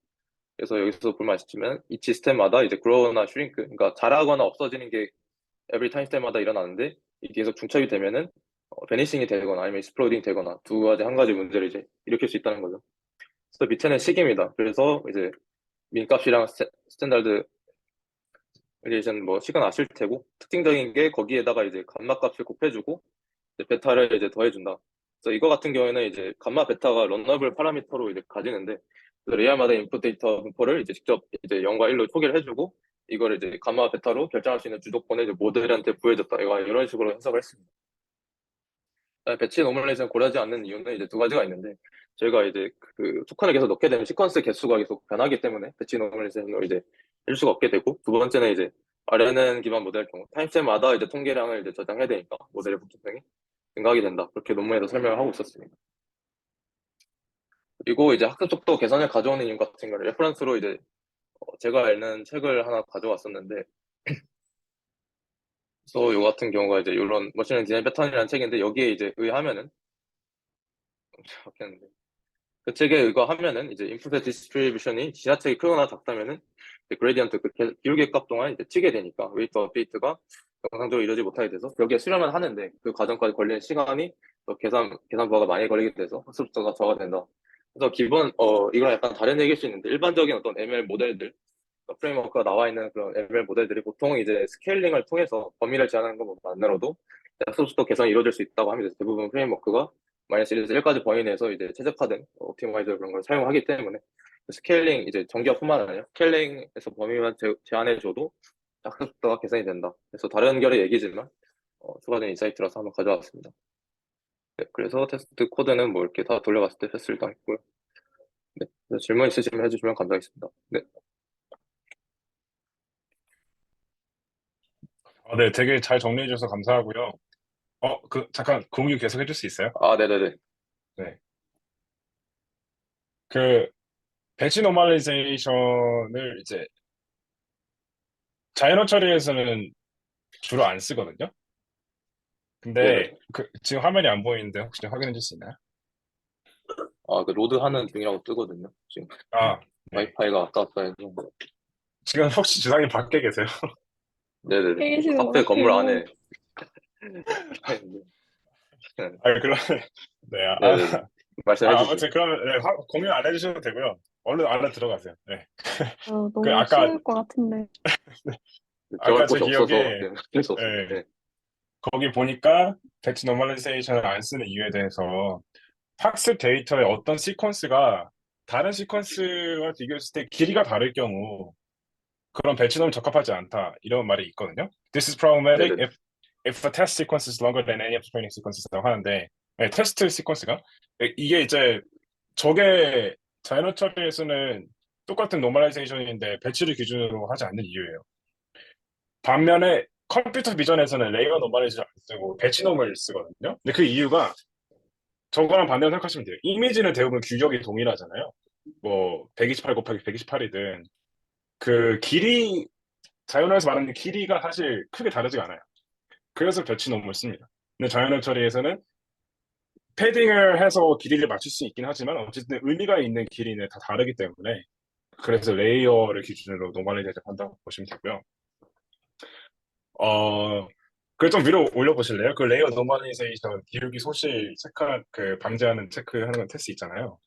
그래서 여기서 보면 아시지만 이 시스템마다 이제 grow나 shrink, 그러니까 자라거나 없어지는 게 every time 스텝마다 일어나는데 이게 계속 중첩이 되면은 베니싱이 되거나 아니면 exploding 되거나 한 가지 문제를 이제 일으킬 수 있다는 거죠. 그래서 밑에는 시기입니다. 그래서 이제 민값이랑 스탠다드 밸리에이션 뭐 시간 아실 테고 특징적인 게 거기에다가 이제 감마 값을 곱해주고 이제 베타를 이제 더해준다. 그래서 이거 같은 경우에는 이제 감마 베타가 런너블 파라미터로 이제 가지는데 레이어마다 인풋 데이터 분포를 이제 직접 이제 0과 1로 초기를 해주고 이걸 이제 감마 베타로 결정할 수 있는 주도권을 이제 모델한테 부여줬다. 이런 식으로 해석을 했습니다. 배치 노멀레이션 고려하지 않는 이유는 이제 두 가지가 있는데 저희가 이제 그 토큰을 계속 넣게 되면 시퀀스 개수가 계속 변하기 때문에 배치 노멀레이션을 이제 할 수가 없게 되고 두 번째는 이제 RNN 기반 모델 경우 타임스텝마다 이제 통계량을 이제 저장해야 되니까 모델의 복잡성이 증가하게 된다. 그렇게 논문에서 설명을 하고 있었습니다. 그리고 이제 학습 속도 개선을 가져오는 이유 같은 거를 레퍼런스로 이제 제가 읽는 책을 하나 가져왔었는데 그래서 요 같은 경우가 이제 이런 머신러닝 디자인 패턴이라는 책인데 여기에 이제 의하면은 바뀌었는데 그 책에 의거하면은 이제 인풋의 디스트리뷰션이 지나치게 크거나 작다면은 그레디언트 그 기울기 값 동안 이제 튀게 되니까 웨이트 업데이트가 정상적으로 이루어지지 못하게 돼서 여기에 수렴은 하는데 그 과정까지 걸리는 시간이 또 계산 부하가 많이 걸리게 돼서 학습 속도가 저하가 된다. 그래서 기본 이거랑 약간 다른 얘기일 수 있는데 일반적인 어떤 ML 모델들 프레임워크가 나와 있는 그런 ML 모델들이 보통 이제 스케일링을 통해서 범위를 제한하는 것만으로도 학습 속도 개선이 이루어질 수 있다고 합니다. 대부분 프레임워크가 마이너스 1에서 1까지 범위 내에서 이제 최적화된 옵티마이저 그런 걸 사용하기 때문에 스케일링 이제 정기화뿐만 아니라 스케일링에서 범위만 제한해줘도 학습 속도가 개선이 된다. 그래서 다른 결의 얘기지만 추가된 인사이트라서 한번 가져왔습니다. 네, 그래서 테스트 코드는 뭐 이렇게 다 돌려봤을 때 패스를 당했고요. 네, 질문 있으시면 해주시면 감사하겠습니다. 네. 네, 되게 잘 정리해 주셔서 감사하고요. 잠깐 공유 계속 해줄 수 있어요? 네네네. 네. 그 배치 노멀리제이션을 이제 자연어 처리에서는 주로 안 쓰거든요. 근데 네네. 지금 화면이 안 보이는데 혹시 확인해 줄 수 있나요? 그 로드 하는 중이라고 뜨거든요. 지금 네. 와이파이가 왔다 갔다 해서. 지금 혹시 주상님 밖에 계세요? 네네네. 계시는 것 카페 건물 같아요. 안에. 그럼 네. 네네네. 말씀해 주시죠. 아무튼 그러면 네, 공유 안 해주셔도 되고요. 얼른 안에 들어가세요. 네. 너무 아까 쉬울 것 같은데. 들어갈 아까 제 곳이 없어서 기억에 네, 어쩔 수 없습니다. 예, 네. 거기 보니까 배치 노멀리제이션을 안 쓰는 이유에 대해서 학습 데이터의 어떤 시퀀스가 다른 시퀀스와 비교했을 때 길이가 다를 경우 그런 배치너무 적합하지 않다 이런 말이 있거든요. This is problematic 네네네. if the test sequence is longer than any of the training sequences라고 하는데 네, 테스트 시퀀스가 이게 이제 저게 자연어 처리에서는 똑같은 노멀라이제이션인데 배치를 기준으로 하지 않는 이유예요. 반면에 컴퓨터 비전에서는 레이어 노멀라이제이션 안 쓰고 배치 노멀 쓰거든요. 근데 그 이유가 저거랑 반대로 생각하시면 돼요. 이미지는 대부분 규격이 동일하잖아요. 뭐 128 곱하기 128이든 그 길이 자연어에서 말하는 길이가 사실 크게 다르지가 않아요. 그래서 배치 노멀 씁니다. 근데 자연어 처리에서는 패딩을 해서 길이를 맞출 수 있긴 하지만 어쨌든 의미가 있는 길이는 다 다르기 때문에 그래서 레이어를 기준으로 노멀라이제이션 한다고 보시면 되고요. 그걸 좀 위로 올려보실래요? 그 레이어 노멀라이제이션 기울기 소실 체크 그 방지하는 체크하는 건 테스트 있잖아요.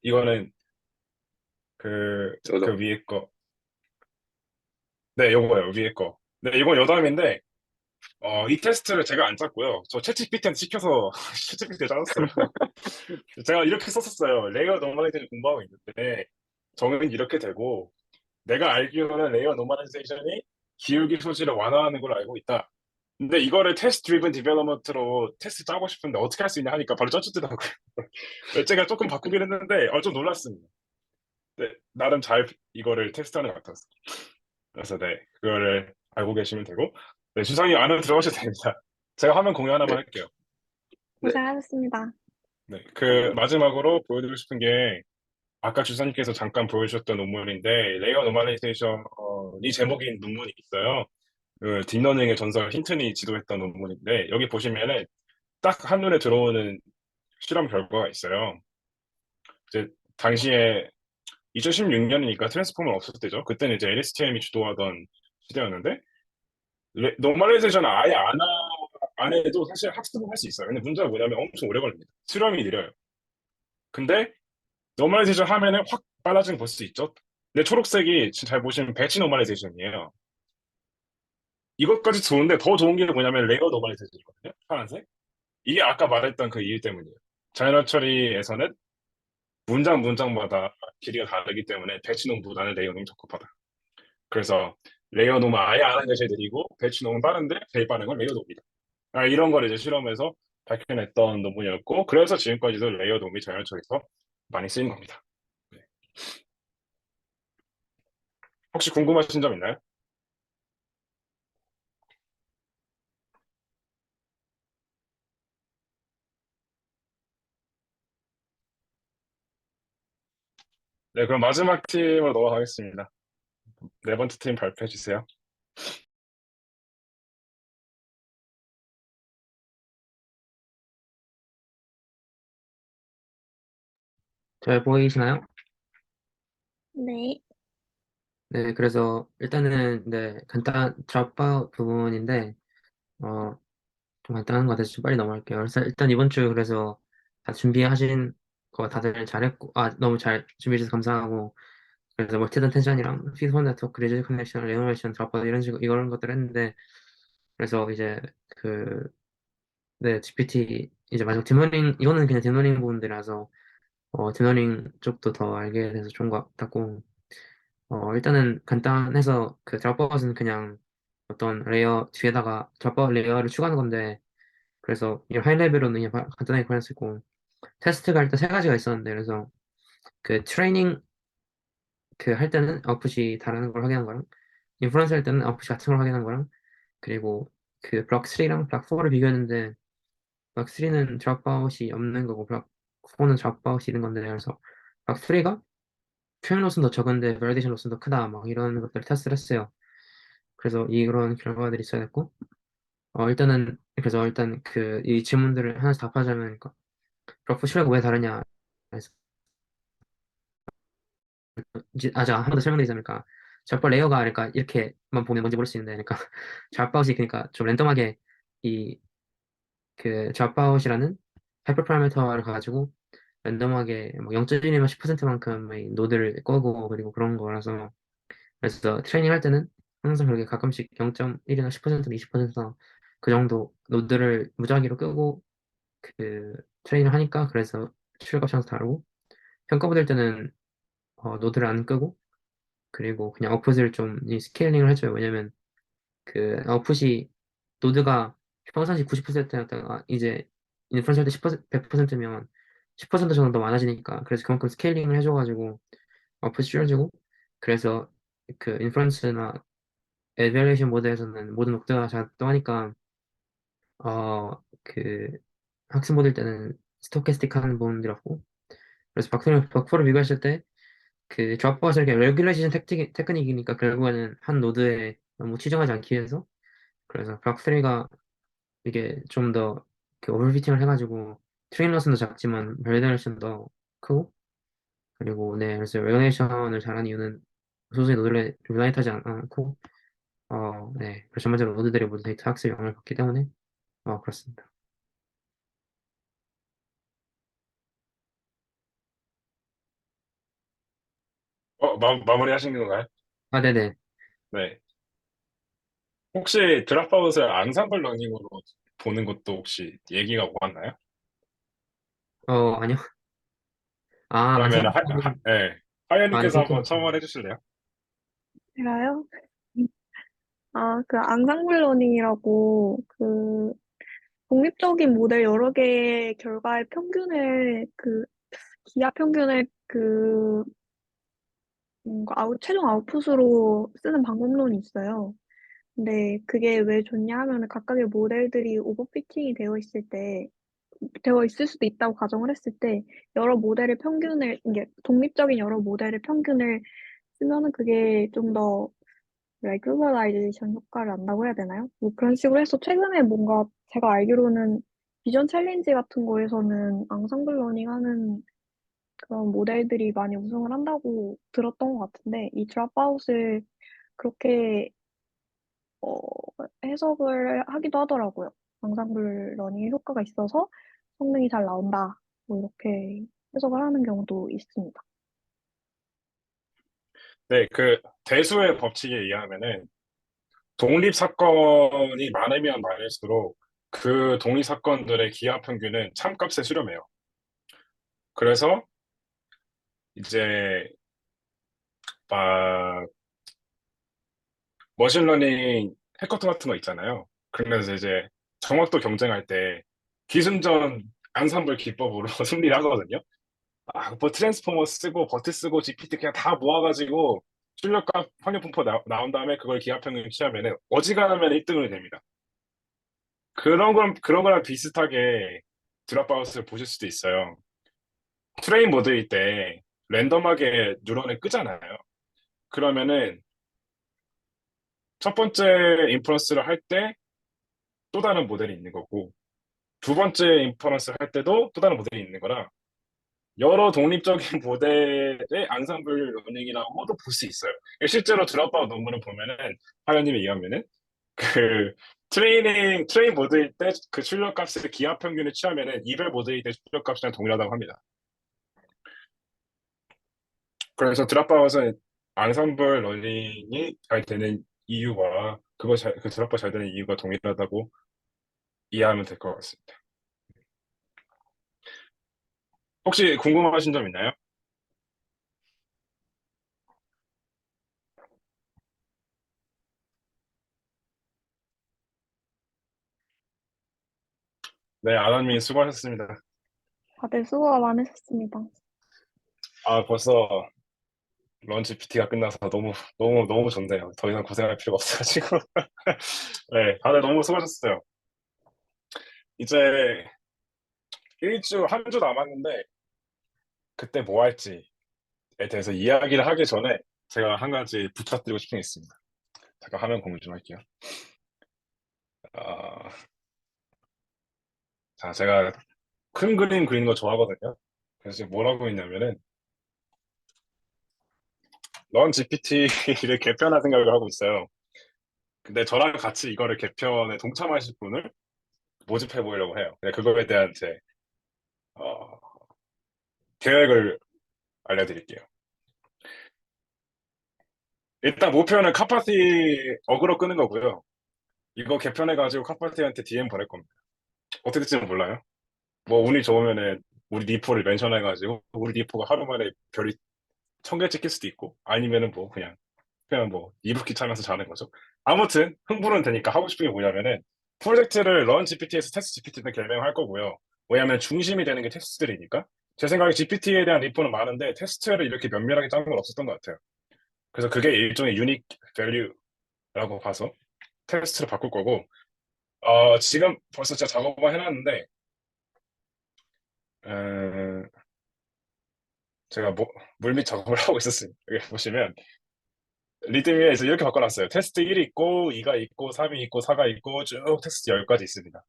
이거는 저죠. 그 위에 거. 네, 요거예요. 위에 거. 네, 이건 여담인데 이 테스트를 제가 안 짰고요. 저 챗GPT한테 시켜서 챗GPT에 짜줬어요. 제가 이렇게 썼었어요. 레이어 노멀라이제이션 공부하고 있는데 정은 이렇게 되고 내가 알기로는 레이어 노멀라이제이션이 기울기 소실을 완화하는 걸로 알고 있다. 근데 이거를 테스트 드리븐 디벨로먼트로 테스트 짜고 싶은데 어떻게 할 수 있냐 하니까 바로 짜주더라고요. 제가 조금 바꾸긴 했는데 좀 놀랐습니다. 네, 나름 잘 이거를 테스트하는 것 같았어요. 그래서 네, 그거를 알고 계시면 되고 네, 주상님 안으로 들어가셔도 됩니다. 제가 화면 공유 하나만 네. 할게요. 네. 고생하셨습니다. 네, 그 마지막으로 보여드리고 싶은 게 아까 주사님께서 잠깐 보여주셨던 논문인데 레이어 노멀라이제이션이 제목인 논문이 있어요. 그 딥러닝의 전설 힌튼이 지도했던 논문인데 여기 보시면은 딱 한눈에 들어오는 실험 결과가 있어요. 이제 당시에 2016년이니까 트랜스포머 없었을 때죠. 그때는 이제 LSTM이 주도하던 시대였는데 노멀라이제이션을 아예 안 해도 사실 학습은 할 수 있어요. 근데 문제가 뭐냐면 엄청 오래 걸립니다. 수렴이 느려요. 근데 노멀라이제이션 하면은 확 빨라지는 거 볼 수 있죠. 근데 초록색이 지금 잘 보시면 배치 노멀라이제이션이에요. 이것까지 좋은데 더 좋은 게 뭐냐면 레이어 노멀라이제이션이거든요. 파란색. 이게 아까 말했던 그 이유 때문이에요. 자연어 처리에서는 문장마다 길이가 다르기 때문에 배치놈보다는 레이어놈이 적합하다. 그래서 레이어놈은 아예 안 하는 게 제일 느리고 배치놈은 빠른데 제일 빠른 건 레이어놈이다. 이런 걸 이제 실험해서 밝혀냈던 논문이었고 그래서 지금까지도 레이어놈이 자연어 처리에서 많이 쓰이는 겁니다. 네. 혹시 궁금하신 점 있나요? 네, 그럼 마지막 팀으로 넘어가겠습니다. 네 번째 팀 발표해 주세요. 잘 보이시나요? 네. 네, 그래서 일단은 네, 간단 드랍아웃 부분인데 어, 좀 간단한 거 같아서 좀 빨리 넘어갈게요. 그래서 일단 이번 주 그래서 다 준비하신 거 다들 잘했고 너무 잘 준비해 주셔서 감사하고 그래서 멀티든 텐션이랑 피드폰 네트워크 리즈 커넥션 레노레이션 드랍아웃 이런 식으로 이런 것들 했는데 그래서 이제 그 네, GPT 이제 마지막 딥러닝 이거는 그냥 딥러닝 부분들이라서 딥러닝 쪽도 더 알게 돼서 좋은 것 같고 일단은 간단해서 그 드랍아웃은 그냥 어떤 레이어 뒤에다가 드랍아웃 레이어를 추가하는 건데 그래서 이 하이 레벨로는 그냥 간단하게 구현할 수 있고 테스트가 일단 세 가지가 있었는데 그래서 그 트레이닝 그 할 때는 아웃풋이 다른 걸 확인한 거랑 인프런스 할 때는 아웃풋이 같은 걸 확인한 거랑 그리고 그 블록 3랑 블록 4를 비교했는데 블록 3는 드랍아웃이 없는 거고 블록 4는 드랍아웃이 있는 건데 그래서 블록 3가 표현 로스는 더 적은데 밸리데이션 로스는 더 크다 막 이런 것들을 테스트를 했어요. 그래서 이런 결과들이 있어야 됐고 일단은 그래서 일단 그 이 질문들을 하나씩 답하자면 그러니까 블록 4 실력 왜 다르냐 그래서 제가 한 번 더 설명드리자면 그러니까 레이어가 그러니까 이렇게만 보면 뭔지 모를 수 있는데 그러니까 잡바웃이 그러니까 좀 랜덤하게 이 그 잡바웃이라는 하이퍼 파라미터를 가지고 랜덤하게 뭐 0.1이면 10%만큼의 노드를 끄고 그리고 그런 거라서 그래서 트레이닝 할 때는 항상 그렇게 가끔씩 0.1이나 10%나 20%나 그 정도 노드를 무작위로 끄고 그 트레이닝을 하니까 그래서 출력값이 항상 다르고 평가 받을 때는 노드를 안 끄고 그리고 그냥 아웃풋을 좀 이 스케일링을 해줘요. 왜냐면 그 아웃풋이 노드가 평상시 90%였다가 이제 인프런스 할때 10%, 100%면 10% 정도 더 많아지니까 그래서 그만큼 스케일링을 해줘가지고 아웃풋이 줄여지고 그래서 그 인프런스나 에밸리에이션 모드에서는 모든 노드가 작동하니까 그 학습 모드일 때는 스토캐스틱한 부분들이 없고 그래서 벅퍼를 비교했을 때 그 드랍버스는 이렇게 레귤레이션 테크닉이니까 결국에는 한 노드에 너무 치중하지 않기 위해서 그래서 박3가 이게 좀 더 오버피팅을 해가지고 트레인 로스도 작지만 밸리데이션도 더 크고 그리고 네 그래서 레귤레이션을 잘하는 이유는 소수의 노드를 릴라이트하지 않고 네 그래서 전반적으로 노드들이 모두 데이터 학습 영향을 받기 때문에 그렇습니다. 마무리 하신 건가요? 아 네네 네. 혹시 드랍아웃을 앙상블 러닝으로 보는 것도 혹시 얘기가 오갔나요? 아니요 아 그러면 안상은 네. 하연님께서 한번 그렇게 첨언해 주실래요? 제가요? 아, 그 앙상블 러닝이라고 그 독립적인 모델 여러 개의 결과의 평균을 기하 평균을 뭔가 최종 아웃풋으로 쓰는 방법론이 있어요. 근데 그게 왜 좋냐 하면은 각각의 모델들이 오버피팅이 되어 있을 수도 있다고 가정을 했을 때 여러 모델의 평균을 이게 독립적인 여러 모델의 평균을 쓰면은 그게 좀 더 레귤러라이제이션 효과를 난다고 해야 되나요? 뭐 그런 식으로 해서 최근에 뭔가 제가 알기로는 비전 챌린지 같은 거에서는 앙상블 러닝 하는 그런 모델들이 많이 우승을 한다고 들었던 것 같은데 이 드랍아웃을 그렇게 어, 해석을 하기도 하더라고요. 앙상블 러닝에 효과가 있어서 성능이 잘 나온다. 뭐 이렇게 해석을 하는 경우도 있습니다. 네, 그 대수의 법칙에 의하면은 독립 사건이 많으면 많을수록 그 독립 사건들의 기하 평균은 참값에 수렴해요. 그래서 이제 막 머신러닝 해커톤 같은 거 있잖아요. 그러면서 이제 정확도 경쟁할 때 기승전 안산불 기법으로 승리를 하거든요. 뭐 트랜스포머 쓰고 버트 쓰고 GPT 그냥 다 모아가지고 출력값 확률 분포 나온 다음에 그걸 기하평균 취하면은 어지간하면 1등을 됩니다. 그런 거랑 비슷하게 드랍아웃을 보실 수도 있어요. 트레인 모드일 때 랜덤하게 뉴런을 끄잖아요. 그러면은 첫 번째 인퍼런스를 할 때 또 다른 모델이 있는 거고 두 번째 인퍼런스를 할 때도 또 다른 모델이 있는 거라 여러 독립적인 모델의 앙상블 러닝이라고도 볼 수 있어요. 실제로 드랍아웃 논문을 보면은 하연님에 의하면은 그 트레인 모드일 때 그 출력 값을 기하 평균을 취하면은 이별 모드일 때 출력 값이랑 동일하다고 합니다. 그래서 드랍아웃은 앙상블 러닝이 잘 되는 이유와 그 드랍아웃 잘 되는 이유가 동일하다고 이해하면 될 것 같습니다. 혹시 궁금하신 점 있나요? 네, 아나님 수고하셨습니다. 다들 수고가 많으셨습니다. 벌써 런치 PT가 끝나서 너무 좋네요. 더 이상 고생할 필요가 없어가지고. 네, 다들 너무 수고하셨어요. 이제 한 주 남았는데 그때 뭐 할지에 대해서 이야기를 하기 전에 제가 한 가지 부탁드리고 싶은 게 있습니다. 잠깐 화면 공유 좀 할게요. 아, 자, 제가 큰 그림 그리는 거 좋아하거든요. 그래서 지금 뭘 하고 있냐면은 런 GPT를 개편할 생각을 하고 있어요. 근데 저랑 같이 이거를 개편에 동참하실 분을 모집해 보려고 해요. 그거에 대한 제 어, 계획을 알려드릴게요. 일단 목표는 카파시 어그로 끄는 거고요. 이거 개편해가지고 카파시한테 DM 보낼 겁니다. 어떻게 될지는 몰라요. 뭐 운이 좋으면은 우리 니포를 멘션해가지고 우리 니포가 하루 만에 별이 1000개 찍힐 수도 있고 아니면은 뭐 그냥 뭐 이불킥 차면서 자는 거죠. 아무튼 흥분은 되니까 하고 싶은 게 뭐냐면은 프로젝트를 런 GPT에서 테스트 GPT는 개명할 거고요. 왜냐하면 중심이 되는 게 테스트들이니까. 제 생각에 GPT에 대한 리포는 많은데 테스트를 이렇게 면밀하게 짠 건 없었던 것 같아요. 그래서 그게 일종의 유닉 밸류라고 봐서 테스트를 바꿀 거고 지금 벌써 제가 작업을 해놨는데 어, 제가 물밑 작업을 하고 있었어요. 여기 보시면 리드미에서 이렇게 바꿔놨어요. 테스트 1이 있고 2가 있고 3이 있고 4가 있고 쭉 테스트 10가지 있습니다.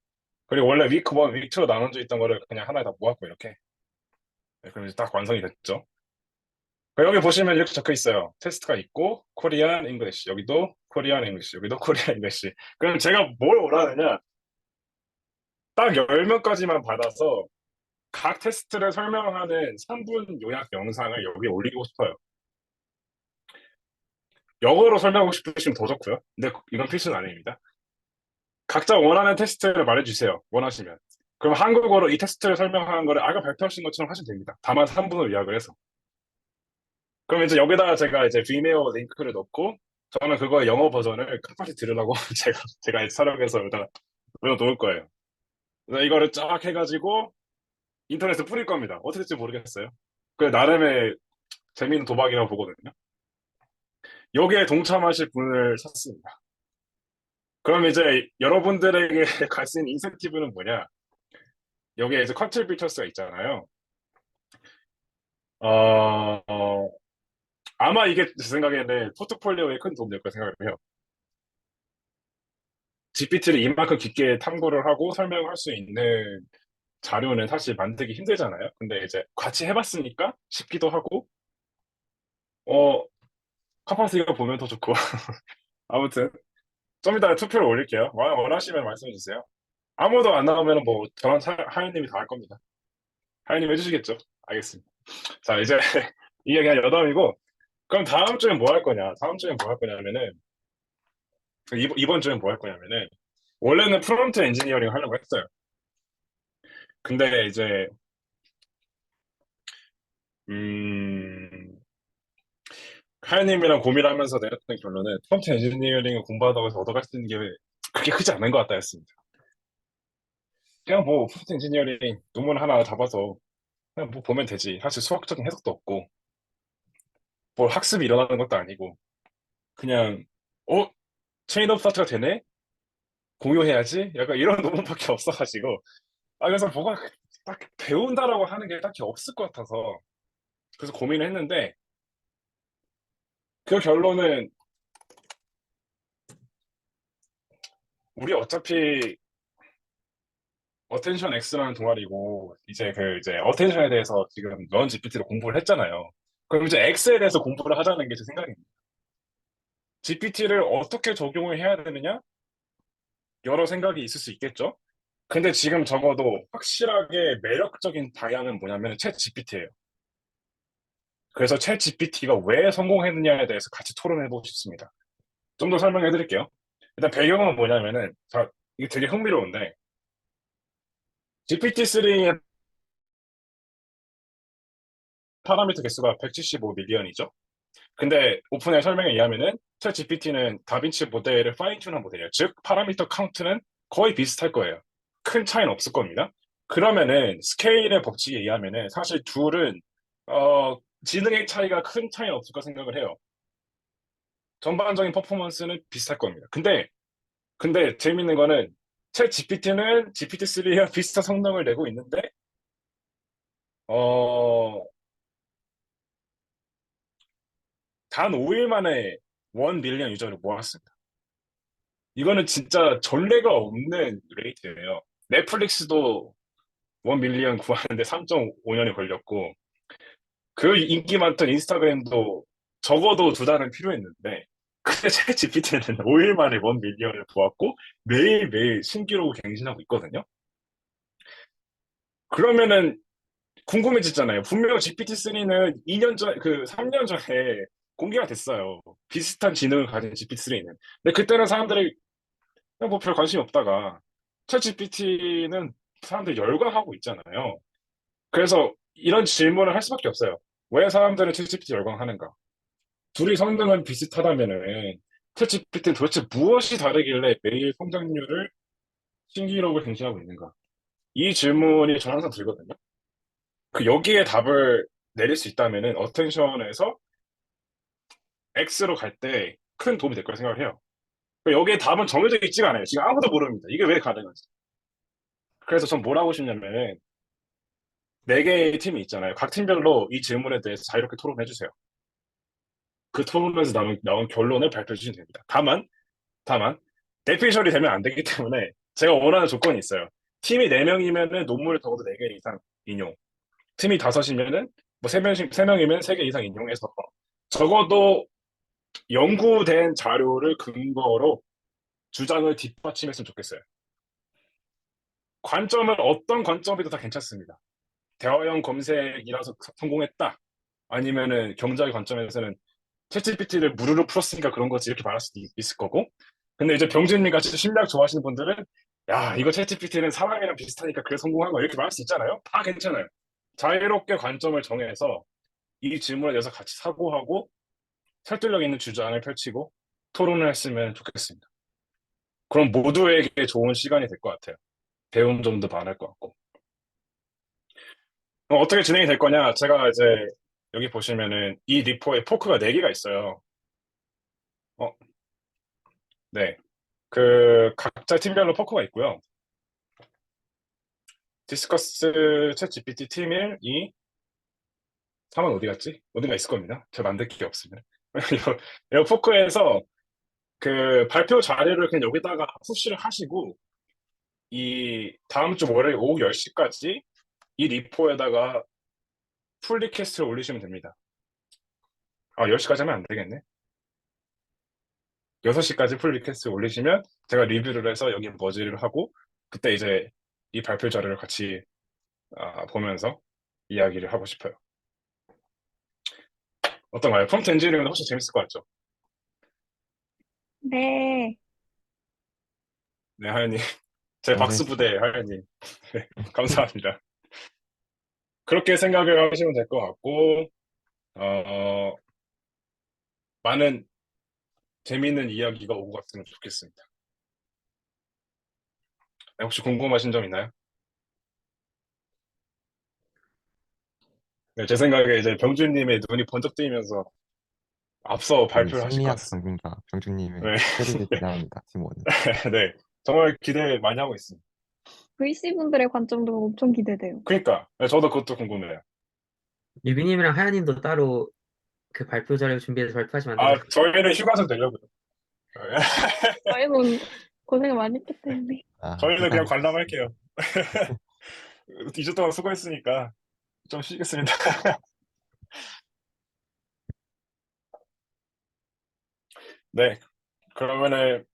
그리고 원래 위크 1, 위크 2로 나눠져 있던 거를 그냥 하나에 다 모았고 이렇게. 네, 그럼 이제 딱 완성이 됐죠. 여기 보시면 이렇게 적혀 있어요. 테스트가 있고 코리안 잉글리시 여기도 코리안 잉글리시 여기도 코리안 잉글리시. 그럼 제가 뭘 원하느냐? 딱 10명까지만 받아서 각 테스트를 설명하는 3분 요약 영상을 여기에 올리고 싶어요. 영어로 설명하고 싶으시면 더 좋고요. 근데 이건 필수는 아닙니다. 각자 원하는 테스트를 말해주세요. 원하시면. 그럼 한국어로 이 테스트를 설명하는 거를 아까 발표하신 것처럼 하시면 됩니다. 다만 3분을 요약을 해서. 그럼 이제 여기다가 제가 이제 비메오 링크를 넣고 저는 그거의 영어 버전을 깜빡이 들으라고 제가 촬영해서 여기다 놓을 거예요. 그래서 이거를 쫙 해가지고 인터넷에 뿌릴 겁니다. 어떻게 될지 모르겠어요. 그 나름의 재미있는 도박이라고 보거든요. 여기에 동참하실 분을 찾습니다. 그럼 이제 여러분들에게 갈 수 있는 인센티브는 뭐냐? 여기에 이제 컨트리뷰터스가 있잖아요. 아마 이게 제 생각에는 포트폴리오에 큰 도움이 될 거라 생각을 해요. GPT를 이만큼 깊게 탐구를 하고 설명할 수 있는 자료는 사실 만들기 힘들잖아요. 근데 이제 같이 해봤으니까 쉽기도 하고, 어, 카파시가 보면 더 좋고. 아무튼, 좀 이따 투표를 올릴게요. 원하시면 말씀해 주세요. 아무도 안 나오면 뭐, 저랑 하연님이 다 할 겁니다. 하연님 해주시겠죠? 알겠습니다. 자, 이제 이게 그냥 여담이고, 그럼 다음 주엔 뭐 할 거냐? 다음 주엔 뭐 할 거냐면은, 이번 주엔 뭐 할 거냐면은, 원래는 프롬프트 엔지니어링 하려고 했어요. 근데 이제, 음, 하연님이랑 고민하면서 내렸던 결론은 프롬프트 엔지니어링을 공부하다고 해서 얻어갈 수 있는 게 그렇게 크지 않은 것 같다였습니다. 그냥 뭐 프롬프트 엔지니어링 논문 하나 잡아서 그냥 뭐 보면 되지. 사실 수학적인 해석도 없고, 뭘 학습이 일어나는 것도 아니고, 그냥, 어? 체인 오브 사트가 되네? 공유해야지? 약간 이런 논문밖에 없어가지고, 그래서 뭐가 딱 배운다라고 하는 게 딱히 없을 것 같아서, 그래서 고민을 했는데, 그 결론은, 우리 어차피 어텐션 X라는 동아리고, 이제 어텐션에 대해서 지금 런 GPT로 공부를 했잖아요. 그럼 이제 X에 대해서 공부를 하자는 게 제 생각입니다. GPT를 어떻게 적용을 해야 되느냐? 여러 생각이 있을 수 있겠죠? 근데 지금 적어도 확실하게 매력적인 방향은 뭐냐면 챗 GPT예요. 그래서 챗 GPT가 왜 성공했느냐에 대해서 같이 토론해보고 싶습니다. 좀 더 설명해 드릴게요. 일단 배경은 뭐냐면은, 자, 이게 되게 흥미로운데, GPT-3의 파라미터 개수가 175 밀리언이죠. 근데 오픈의 설명에 의하면은, 챗 GPT는 다빈치 모델을 파인튠한 모델이에요. 즉, 파라미터 카운트는 거의 비슷할 거예요. 큰 차이는 없을 겁니다. 그러면은, 스케일의 법칙에 의하면은, 사실 둘은, 지능의 차이가 큰 차이는 없을 거 생각을 해요. 전반적인 퍼포먼스는 비슷할 겁니다. 근데 재밌는 거는 챗 GPT는 GPT-3와 비슷한 성능을 내고 있는데 어, 단 5일 만에 1 밀리언 유저를 모았습니다. 이거는 진짜 전례가 없는 레이트예요. 넷플릭스도 1 밀리언 구하는데 3.5년이 걸렸고 그 인기 많던 인스타그램도 적어도 2달은 필요했는데 근데 챗 GPT는 5일 만에 1 밀리언을 모았고 매일매일 신기록을 갱신하고 있거든요. 그러면은 궁금해지잖아요. 분명 GPT-3는 3년 전에 공개가 됐어요. 비슷한 지능을 가진 GPT-3는. 근데 그때는 사람들이 그냥 뭐 별 관심이 없다가 챗GPT는 사람들이 열광하고 있잖아요. 그래서 이런 질문을 할 수밖에 없어요. 왜 사람들은 챗GPT 열광하는가? 둘이 성능은 비슷하다면은 챗GPT는 도대체 무엇이 다르길래 매일 성장률을 신기록을 갱신하고 있는가? 이 질문이 저는 항상 들거든요. 그 여기에 답을 내릴 수 있다면은 어텐션에서 X로 갈 때 큰 도움이 될 거라 생각을 해요. 여기에 답은 정해져 있지가 않아요. 지금 아무도 모릅니다. 이게 왜 가능한지. 그래서 전 뭘 하고 싶냐면은 네 개의 팀이 있잖아요. 각 팀별로 이 질문에 대해서 자유롭게 토론해 주세요. 그 토론에서 나온 결론을 발표해 주시면 됩니다. 다만 대피셜이 되면 안 되기 때문에 제가 원하는 조건이 있어요. 팀이 4명이면은 논문을 적어도 4개 이상 인용. 팀이 5이면은 뭐 3명이면 3개 이상 인용해서 적어도 연구된 자료를 근거로 주장을 뒷받침했으면 좋겠어요. 관점은 어떤 관점이든 다 괜찮습니다. 대화형 검색이라서 성공했다. 아니면은 경제의 관점에서는 챗GPT를 무르르 풀었으니까 그런 거지 이렇게 말할 수도 있을 거고. 근데 이제 병진님 같이 심리학 좋아하시는 분들은 야 이거 챗GPT는 사람이랑 비슷하니까 그래 성공한 거 이렇게 말할 수 있잖아요. 다 괜찮아요. 자유롭게 관점을 정해서 이 질문에 대해서 같이 사고하고 설득력 있는 주장을 펼치고 토론을 했으면 좋겠습니다. 그럼 모두에게 좋은 시간이 될 것 같아요. 배운 점도 많을 것 같고. 그럼 어떻게 진행이 될 거냐? 제가 이제 여기 보시면은 이 리포에 포크가 4개가 있어요. 어, 네. 그 각자 팀별로 포크가 있고요. 디스커스 챗 GPT 팀 1, 2, 3은 어디 갔지? 어디가 있을 겁니다. 제가 만들 게 없으면. 이 포크에서 그 발표 자료를 그냥 여기다가 푸시를 하시고 이 다음 주 월요일 오후 10시까지 이 리포에다가 풀 리퀘스트를 올리시면 됩니다. 아, 10시까지 하면 안 되겠네. 6시까지 풀 리퀘스트 올리시면 제가 리뷰를 해서 여기 머지를 하고 그때 이제 이 발표 자료를 같이 보면서 이야기를 하고 싶어요. 어떤가요? 프롬프트 엔지니어링은 훨씬 재밌을 것 같죠? 네. 네, 하연님. 제 박수 고생했습니다. 부대 하연님. 네, 감사합니다. 그렇게 생각을 하시면 될 것 같고, 어, 많은 재미있는 이야기가 오고 갔으면 좋겠습니다. 네, 혹시 궁금하신 점 있나요? 네, 제 생각에 이제 병준님의 눈이 번쩍 뜨이면서 앞서 우리 발표를 하실 것 심리학 같습니다. 전문가 병준님의 네, 패러디 기대합니다. 팀원은. 네, 정말 기대 많이 하고 있습니다. VC분들의 관점도 엄청 기대돼요. 그러니까 네, 저도 그것도 궁금해요. 유비님이랑 하연님도 따로 그 발표 자료 준비해서 발표하시면 안 되나요? 저희는 휴가석 내려고요. 네, 저희는 고생을 많이 했기 때문에. 아, 저희는 그냥 휴가 관람할게요. 2주 동안 수고했으니까 좀 쉬겠습니다. 네, 그러면은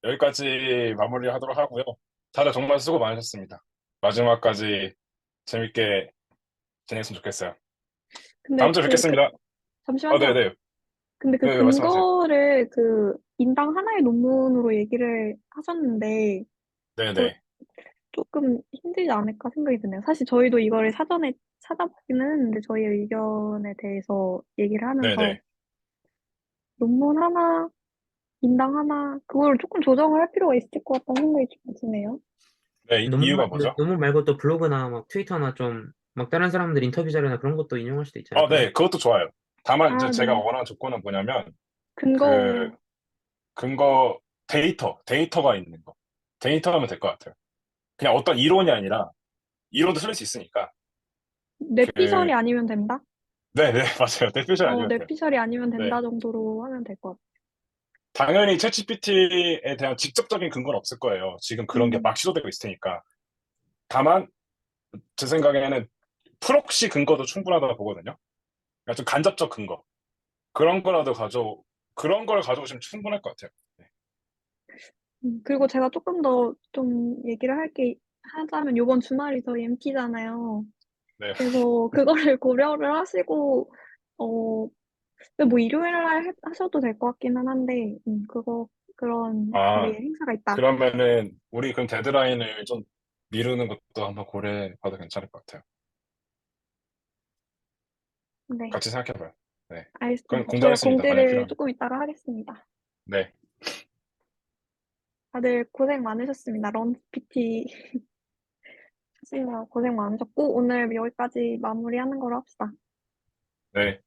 여기까지 마무리하도록 하고요. 다들 정말 수고 많으셨습니다. 마지막까지 재밌게 지냈으면 좋겠어요. 근데 다음 주에 뵙겠습니다. 잠시만요. 네네. 근데 그 네, 말씀하세요. 근거를 그 인당 하나의 논문으로 얘기를 하셨는데 그 네네. 조금 힘들지 않을까 생각이 드네요. 사실 저희도 이거를 사전에 찾아보기는 했는데 저희의 의견에 대해서 얘기를 하면서 네네. 논문 하나, 인당 하나 그걸 조금 조정을 할 필요가 있을 것 같다는 생각이 좀 드네요. 네, 이유가 뭐죠? 논문 말고 또 블로그나 막 트위터나 좀 막 다른 사람들 인터뷰 자료나 그런 것도 인용할 수도 있지 않을까요? 네, 그것도 좋아요. 다만 이제 아, 제가 네. 원하는 조건은 뭐냐면 그 근거 근거 데이터가 있는 거. 데이터하면 될 것 같아요. 그냥 어떤 이론이 아니라 이론도 쓸 수 있으니까 그 뇌피셜이 아니면 된다? 네네 맞아요. 대표적 아니면 돼요. 뇌피셜이 아니면 네. 된다 정도로 하면 될 것 같아요. 당연히 챗GPT에 대한 직접적인 근거는 없을 거예요. 지금 그런 게 음, 막 시도되고 있으니까. 다만 제 생각에는 프록시 근거도 충분하다고 보거든요. 그러니까 좀 간접적 근거. 그런 거라도 그런 걸 가져오시면 충분할 것 같아요. 네. 그리고 제가 조금 더 좀 얘기를 하자면 요번 주말이 저희 MT잖아요. 네. 그래서 그거를 고려를 하시고 어, 근데 뭐 일요일 날 하셔도 될 것 같기는 한데, 그런 아, 우리의 행사가 있다. 그러면은 우리 그럼 데드라인을 좀 미루는 것도 한번 고려해봐도 괜찮을 것 같아요. 네, 같이 생각해봐요. 네. 그럼 알겠습니다. 저희가 공지하겠습니다. 만약에 공지를 필요하면. 조금 이따가 하겠습니다. 네. 다들 고생 많으셨습니다. 런 PT 하시느라 고생 많으셨고, 오늘 여기까지 마무리하는 걸로 합시다. 네.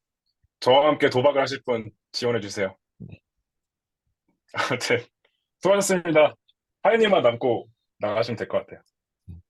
저와 함께 도박을 하실 분 지원해주세요. 네. 아무튼 수고하셨습니다. 하연님만 남고 나가시면 될 것 같아요.